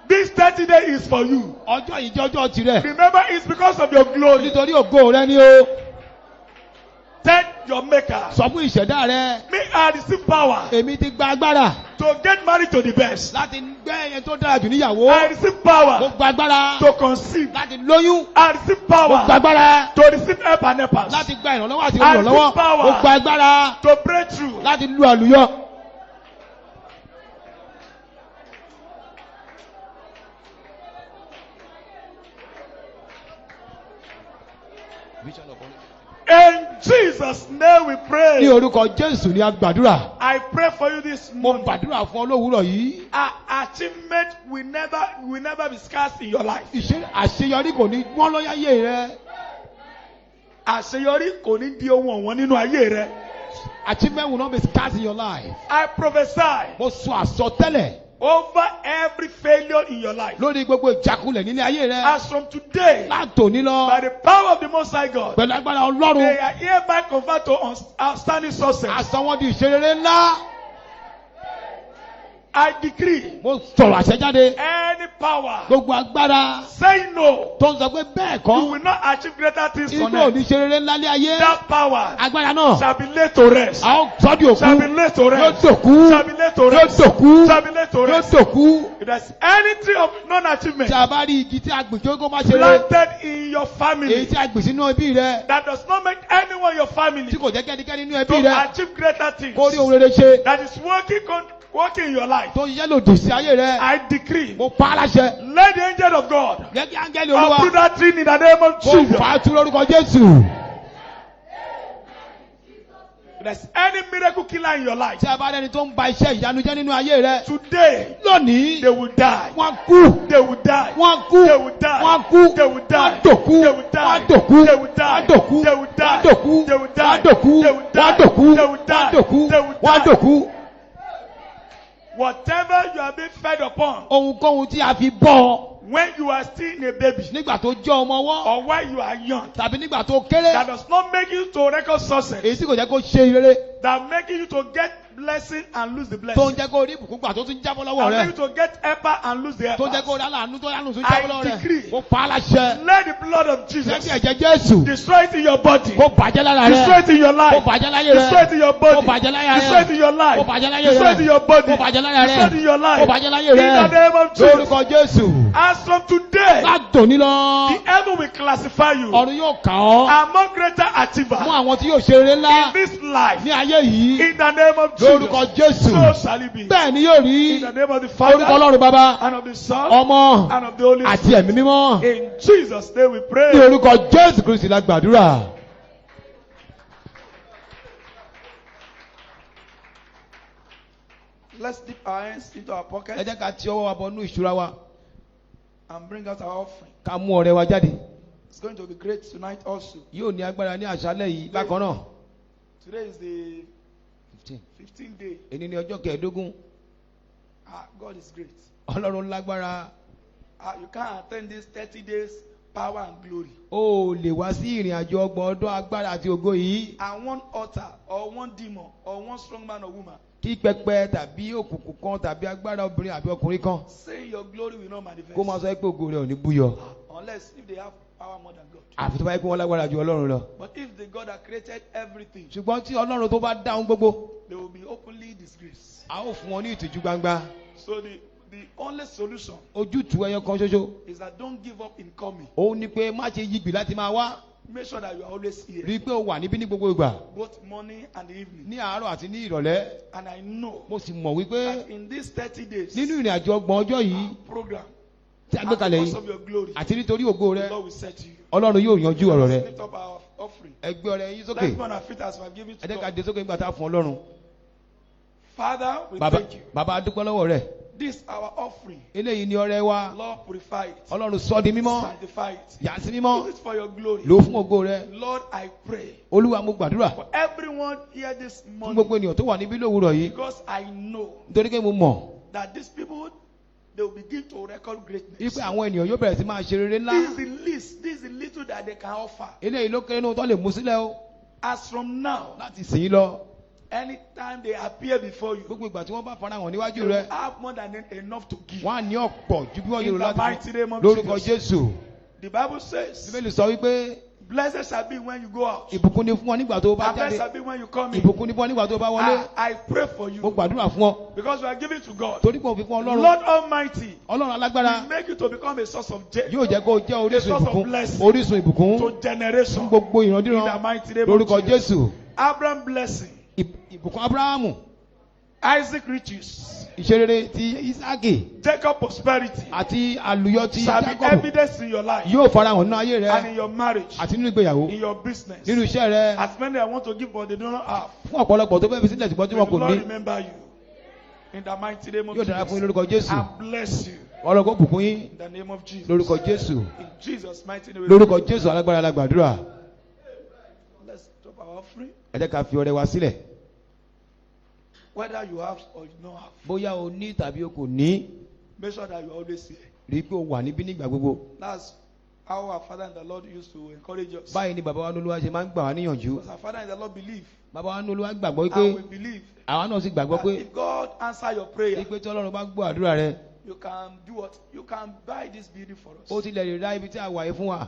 S1: This 30 day is for you.
S2: Ọjọ́ yìí jẹ́ ọjọ́ tirẹ̀.
S1: Remember, it's because of your glory.
S2: Nítorí ògo rẹ ni o.
S1: Tell your maker.
S2: Sọ fún ìṣẹ̀dá rẹ.
S1: Me, I receive power
S2: Èmi ti gba agbára
S1: to get married to the best.
S2: láti gbé ẹyẹ tó dára jù níyàwó.
S1: I receive
S2: Mo
S1: power
S2: gba agbára
S1: to conceive.
S2: láti lóyún.
S1: I receive
S2: Mo gba
S1: power
S2: agbára
S1: to receive help and helpers.
S2: láti gba ìrànlọ́wọ́ àti
S1: I
S2: olùrànlọ́wọ́.
S1: receive power.
S2: Mo gba agbára
S1: To break through.
S2: láti lu àlùyọ.
S1: In Jesus' name we
S2: Ní
S1: pray.
S2: orúkọ Jésù ni a gbàdúrà.
S1: I pray for you this
S2: Mo
S1: morning.
S2: gbàdúrà fún ọ lówùúrọ̀ yìí.
S1: Achievement will never be scarce in your life.
S2: Àṣeyọrí kò ní wọ́n lọ́yàyé rẹ.
S1: Àṣeyọrí kò ní di ohun ọ̀wọ́n nínú ayé rẹ.
S2: Achievement will not be scarce in your life.
S1: I prophesy
S2: Mo sọ àsọtẹ́lẹ̀
S1: over every failure in your life.
S2: lórí gbogbo ìjákulẹ̀ nílé ayé rẹ.
S1: As from today,
S2: Látòní
S1: by
S2: lọ,
S1: the power of the Most High God,
S2: pẹ̀lú agbára
S1: they
S2: Ọlọ́run,
S1: are hereby converted to outstanding success.
S2: àsọ wọn di ìṣerere ńlá.
S1: I decree
S2: Mo sọ̀rọ̀ àṣẹjáde.
S1: any power
S2: Gbogbo agbára
S1: saying no,
S2: tó ń sọ pé bẹ́ẹ̀
S1: you
S2: kọ́,
S1: will not achieve greater things
S2: igbó
S1: on
S2: ò ní
S1: earth.
S2: ṣerere ńlá lé ayé.
S1: That power
S2: Agbára náà,
S1: shall be laid to rest.
S2: a ó sọ́ di
S1: Shall be
S2: òkú.
S1: laid to
S2: Yóò
S1: rest.
S2: dòkú.
S1: Shall be laid to
S2: Yóò
S1: rest.
S2: dòkú.
S1: Shall be laid to
S2: Yóò
S1: rest.
S2: dòkú.
S1: If there's any tree of non-achievement
S2: Tí a bá rí igi tí a gbìn kí ó kó má ṣeré.
S1: planted in your
S2: Èyí
S1: family
S2: tí a gbìn sínú ẹbí rẹ.
S1: that does not make anyone in your family
S2: Tí kò jẹ́ kẹ́nikẹ́ni nínú
S1: to
S2: ẹbí rẹ.
S1: achieve greater things,
S2: Kó rí ohun rere ṣe.
S1: that is working in your life,
S2: Tó ń yẹ́ lòdì sí ayé rẹ.
S1: I decree,
S2: Mo pa á láṣẹ.
S1: let the angel of God
S2: Jẹ́ kí áńgẹ́lì Olúwa
S1: uproot that tree in the name of
S2: kó
S1: Jesus.
S2: fà á tú lórúkọ Jésù.
S1: If there's any miracle killer in your life,
S2: Tí a bá rẹni tó ń ba iṣẹ́ ìyanu jẹ́ nínú ayé rẹ.
S1: today
S2: Lónìí,
S1: they will die.
S2: wọ́n kú.
S1: They will die.
S2: Wọ́n kú.
S1: They will die.
S2: Wọ́n kú.
S1: They will die.
S2: Wọ́n dòkú.
S1: They will die.
S2: Wọ́n dòkú.
S1: They will die.
S2: Wọ́n dòkú.
S1: They will die.
S2: Wọ́n dòkú.
S1: They will die.
S2: Wọ́n dòkú.
S1: They will die.
S2: Wọ́n dòkú.
S1: They will die.
S2: Wọ́n dòkú.
S1: They will
S2: Wọ́n
S1: die.
S2: dòkú.
S1: Whatever you are being fed upon,
S2: Ohunkóhun tí a fi bọ́ ọ
S1: when you are still a baby
S2: nígbà tó jẹ́ ọmọ ọwọ́
S1: or when you are young,
S2: tàbí nígbà tó kéré,
S1: that does not make you to record success,
S2: èyí tí kò jẹ́ kó ṣe rere,
S1: that making you to get blessing and lose the
S2: tó
S1: blessing,
S2: ń jẹ́ kó rí ìbùkún gbà tó tún jábọ́ lọ́wọ́
S1: that
S2: rẹ,
S1: make you to get helper and lose the
S2: tó jẹ́ kó
S1: helper.
S2: rí aláàánú tó yánú tún
S1: I
S2: jábọ́ lọ́wọ́
S1: decree.
S2: rẹ. Mo pa á láṣẹ.
S1: Let the blood of
S2: Jẹ́
S1: Jesus
S2: kí ẹ̀jẹ̀ Jésù
S1: destroy it in your body,
S2: kó bàjẹ́ lára
S1: destroy
S2: rẹ.
S1: it in your
S2: Kó
S1: life,
S2: bàjẹ́ láyé rẹ.
S1: destroy it in your
S2: Kó
S1: body,
S2: bàjẹ́ láyé
S1: destroy it
S2: rẹ.
S1: in your life,
S2: Kó bàjẹ́ láyé
S1: destroy it in your
S2: rẹ.
S1: body,
S2: Kó bàjẹ́ láyé
S1: destroy it in your
S2: rẹ.
S1: life.
S2: Kó bàjẹ́ láyé
S1: In the name
S2: rẹ.
S1: of Jesus.
S2: Lórúkọ Jésù.
S1: As from today,
S2: Látòní lọ,
S1: the heaven will classify you
S2: ọ̀run yóò kà ọ́
S1: among greater
S2: mú
S1: achievers
S2: àwọn tí yóò ṣe rere
S1: in
S2: ńlá
S1: this life.
S2: ní ayé yìí.
S1: In the name of
S2: Lórúkọ
S1: Jesus.
S2: Jésù.
S1: So shall it be.
S2: Bẹ́ẹ̀ ni yóò rí.
S1: In the name of the
S2: Orúkọ
S1: Father
S2: Ọlọ́run Bàbá,
S1: and of the Son
S2: Ọmọ
S1: and of the Holy
S2: àti
S1: Spirit.
S2: Ẹ̀mí Mímọ́.
S1: In Jesus' name we
S2: Ní
S1: pray.
S2: orúkọ Jésù Kristi la gbàdúrà.
S1: Let's dip our hands into our
S2: Ẹ
S1: pockets
S2: jẹ́ ká ti ọwọ́ wa bọ inú ìṣúra wa.
S1: and bring out our offering.
S2: Ká mú ọrẹ wa jáde.
S1: It's going to be great tonight also.
S2: Yóò ní agbára ní àṣálẹ̀ yìí bákan náà.
S1: Today is the 15th day.
S2: Èní ni ọjọ́ kẹẹ̀ẹ́dógún.
S1: God is great.
S2: Ọlọ́run lágbára.
S1: You can't attend these 30 days power and glory.
S2: O lè wá sí ìrìn àjò ọgbọ̀n ọdún agbára àti ògo yìí.
S1: And one altar or one demon or one strong man or woman
S2: Kí pẹpẹ tàbí òkùnkùn kan tàbí agbára obìnrin àbí ọkùnrin kan.
S1: saying your glory will not manifest.
S2: Kó máa sọ pé ògo rẹ̀ ò ní búyọ.
S1: Unless if they have power more than God.
S2: Àfi tó bá yẹ kí wọ́n lágbára ju Ọlọ́run lọ.
S1: But if the God that created everything,
S2: Ṣùgbọ́n tí Ọlọ́run tó bá dáhùn gbogbo,
S1: they will be openly disgraced.
S2: a ó fún wọn ní ìtìjú gbangba.
S1: So the only solution
S2: Ojútùú ẹyọ kan ṣoṣo.
S1: is that don't give up in coming.
S2: Òun ni pé má ṣe yigbì láti máa wá.
S1: Make sure that you are always here,
S2: Rí i pé o wà níbí ní gbogbo ìgbà.
S1: both morning and evening.
S2: Ní àárọ̀ àti ní ìrọ̀lẹ́.
S1: And I know
S2: Mo sì mọ̀ wípé
S1: that in these 30 days
S2: nínú ìrìn àjò ọgbọ̀n ọjọ́ yìí
S1: program,
S2: tí a gbé
S1: and
S2: kalẹ̀
S1: because
S2: yìí
S1: of your glory,
S2: àti nítorí ògo
S1: the
S2: rẹ,
S1: Lord will set you.
S2: Ọlọ́run yóò yanjú ọ̀rọ̀ rẹ.
S1: Lift up our offering.
S2: Ẹ gbé ọrẹ yín sókè.
S1: Let's be on our feet as we have given
S2: Ẹ
S1: to
S2: jẹ́ ká
S1: God.
S2: dé sókè nígbà tá a fún Ọlọ́run.
S1: Father, we
S2: Bàbá
S1: thank you.
S2: Bàbá a dúpẹ́ lọ́wọ́ rẹ̀.
S1: This our offering.
S2: Eléyìí ni ọrẹ wa.
S1: Lord, purify it.
S2: Ọlọ́run sọ di mímọ́.
S1: Sanctify it.
S2: Yà á sí mímọ́.
S1: Do it for your glory.
S2: Lò ó fún ògo rẹ.
S1: Lord, I pray
S2: Olúwa mo gbàdúrà
S1: for everyone here this
S2: fún
S1: morning,
S2: gbogbo ènìyàn tó wà níbí lówùúrọ̀ yìí.
S1: because I know
S2: Nítorí pé mo mọ̀
S1: that these people, they will begin to record greatness.
S2: wípé àwọn ènìyàn yóò bẹ̀rẹ̀ sí máa ṣe rere ńlá.
S1: This is the least, this is the little that they can offer.
S2: Eléyìí ló kéré nínú tó lè mú sílẹ̀ o.
S1: As from now,
S2: Láti sìn ín lọ.
S1: anytime they appear before you,
S2: Gbogbo ìgbà tí wọ́n bá fara hàn níwájú
S1: they will
S2: rẹ.
S1: have more than enough to give.
S2: Wọ́n á ní ọ̀pọ̀ ju bí wọ́n yóò
S1: In the
S2: láti
S1: mighty name of
S2: lórúkọ
S1: Jesus.
S2: Jésù.
S1: The Bible says,
S2: Bíbélì sọ wípé
S1: Blessed shall be when you go out.
S2: Ìbùkún ni fún ọ nígbà tó o bá
S1: And blessed
S2: jáde.
S1: shall be when you come in.
S2: Ìbùkún ni fún ọ nígbà tó o bá wọlé.
S1: I pray for
S2: Mo
S1: you
S2: gbàdúrà fún ọ.
S1: because you are giving to God.
S2: Torí pé òfin fún Ọlọ́run.
S1: Lord Almighty
S2: Ọlọ́run alágbára
S1: will make you to become a source of joy
S2: yóò jẹ́ kó o jẹ́ orísun
S1: source of
S2: ìbùkún.
S1: blessing.
S2: Orísun ìbùkún
S1: to generation.
S2: fún gbogbo
S1: In the
S2: ìrandíran
S1: mighty name
S2: lórúkọ
S1: of Jesus.
S2: Jésù.
S1: Abraham blessing.
S2: Ìbùkún Ábúráhámù.
S1: Isaac riches.
S2: Ìṣerere ti Ísáàkì
S1: Jacob prosperity.
S2: àti àlùyọ ti
S1: Shall be
S2: Jákọ́bù
S1: evidence in your life.
S2: yóò farahàn nínú ayé
S1: And
S2: rẹ
S1: in your marriage.
S2: àti nínú ìgbéyàwó
S1: In your business.
S2: nínú iṣẹ́ rẹ
S1: As many I want to give but they do not have.
S2: fún ọ̀pọ̀lọpọ̀ tó fẹ́ fi sílẹ̀ ṣùgbọ́n tí
S1: May
S2: wọn
S1: the
S2: kò
S1: Lord
S2: ní
S1: remember you. In the mighty name of
S2: yóò dára fún yín
S1: Jesus.
S2: lórúkọ Jésù.
S1: And bless you.
S2: Ọlọ́run kó bùkún yín
S1: In the name of Jesus.
S2: lórúkọ Jésù.
S1: In Jesus' mighty name.
S2: Lórúkọ Jésù alágbára la gbàdúrà.
S1: Let's drop our offering.
S2: Ẹ jẹ́ ká fi ọrẹ wa sílẹ̀.
S1: Whether you have or you don't have.
S2: Bóyá o ní tàbí o kò ní,
S1: Make sure that you are always here.
S2: rí i pé o wà níbí nígbà gbogbo.
S1: That's how our Father and the Lord used to encourage us.
S2: Báyìí ni bàbá wa Olúwa ṣe máa ń gbà wá níyànjú.
S1: Because our Father and the Lord believe.
S2: Bàbá wa Olúwa gbàgbọ́ pé
S1: And we believe
S2: àwa náà sì gbàgbọ́
S1: that
S2: pé
S1: if God answer your prayer,
S2: pé tí Ọlọ́run bá gbọ́ àdúrà rẹ,
S1: you can do what? You can buy this building for us.
S2: ó tilẹ̀ lè ra ibi tí a wà yìí fún wa.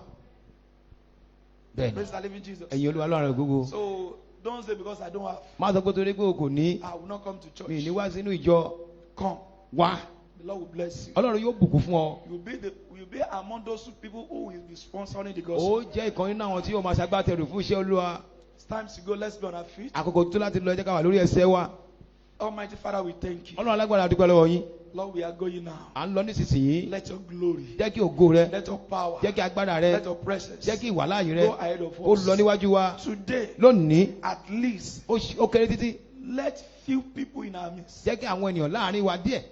S2: Bẹ́ẹ̀ni,
S1: Praise the living Jesus.
S2: ẹ̀yin Olúwa Ọlọ́run gbogbo.
S1: So don't say because I don't have,
S2: Má sọ pé torí pé o kò ní,
S1: I will not come to church.
S2: mi ní wá sínú ìjọ.
S1: Come.
S2: Wá.
S1: The Lord will bless you.
S2: Ọlọ́run yóò bùkún fún ọ.
S1: You'll be among those people who will be sponsoring the
S2: Ó
S1: gospel.
S2: jẹ́ ìkan nínú àwọn tí yóò máa ṣagbátẹrù fún iṣẹ́ Olúwa.
S1: It's time to go. Let's be on our feet.
S2: Àkókò tó láti lọ ẹ jẹ́ ká wà lórí ẹsẹ̀ wa.
S1: Almighty Father, we thank you.
S2: Ọlọ́run alágbára dúpẹ́ lọ́wọ́ yín.
S1: Lord, we are going now.
S2: À ń lọ nísinsìnyí.
S1: Let your glory,
S2: Jẹ́ kí ògo rẹ,
S1: let your power,
S2: jẹ́ kí agbára rẹ,
S1: let your presence
S2: jẹ́ kí ìwàláàyè rẹ
S1: go ahead of
S2: ó lọ
S1: us.
S2: níwájú wa.
S1: Today,
S2: Lónìí,
S1: at least,
S2: ó kéré títí.
S1: let few people in our midst
S2: Jẹ́ kí àwọn ènìyàn láàrin wa díẹ̀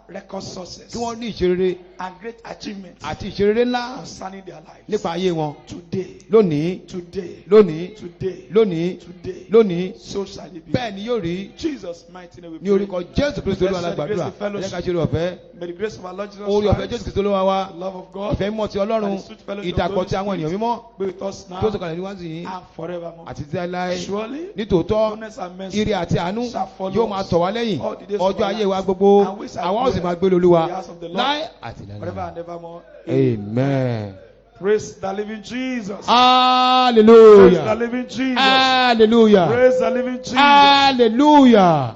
S1: record success
S2: kí wọ́n ní ìṣerere
S1: and great achievements
S2: àti ìṣerere ńlá
S1: concerning their lives.
S2: nípa ayé wọn.
S1: Today,
S2: Lónìí,
S1: today,
S2: lónìí,
S1: today,
S2: lónìí,
S1: today,
S2: lónìí.
S1: so shall it be.
S2: Bẹ́ẹ̀ ni yóò rí
S1: Jesus' mighty name we
S2: ní
S1: pray.
S2: orúkọ Jésù Kristo Olúwa la gbàdúrà. Ẹ jẹ́ ká ṣe oore ọ̀fẹ́.
S1: May the grace of our Lord Jesus
S2: Oore ọ̀fẹ́ Jésù
S1: Christ,
S2: Kristo Olúwa wa.
S1: the love of God,
S2: Ìfẹ́ mímọ́ ti Ọlọ́run. Ìdàpọ̀ ti àwọn ènìyàn mímọ́.
S1: be with us now
S2: Tó sọ̀kalẹ̀ níwájú yìí
S1: and forevermore.
S2: àti tí láéláé.
S1: Surely,
S2: Nítòótọ́,
S1: goodness and mercy
S2: ire àti àánú
S1: shall follow
S2: yóò máa
S1: us
S2: tọ̀ wá lẹ́yìn
S1: all the days of
S2: ọjọ́
S1: our
S2: ayé wa
S1: lives.
S2: gbogbo.
S1: And we shall
S2: Àwa ó sì
S1: dwell
S2: máa gbé lóluwa
S1: in the house of the Lord
S2: láé àti
S1: forever
S2: láéláé.
S1: and evermore.
S2: Amen.
S1: Praise the living Jesus. Praise the
S2: Hallelujah.
S1: living Jesus.
S2: Hallelujah.
S1: Praise the living Jesus.
S2: Hallelujah.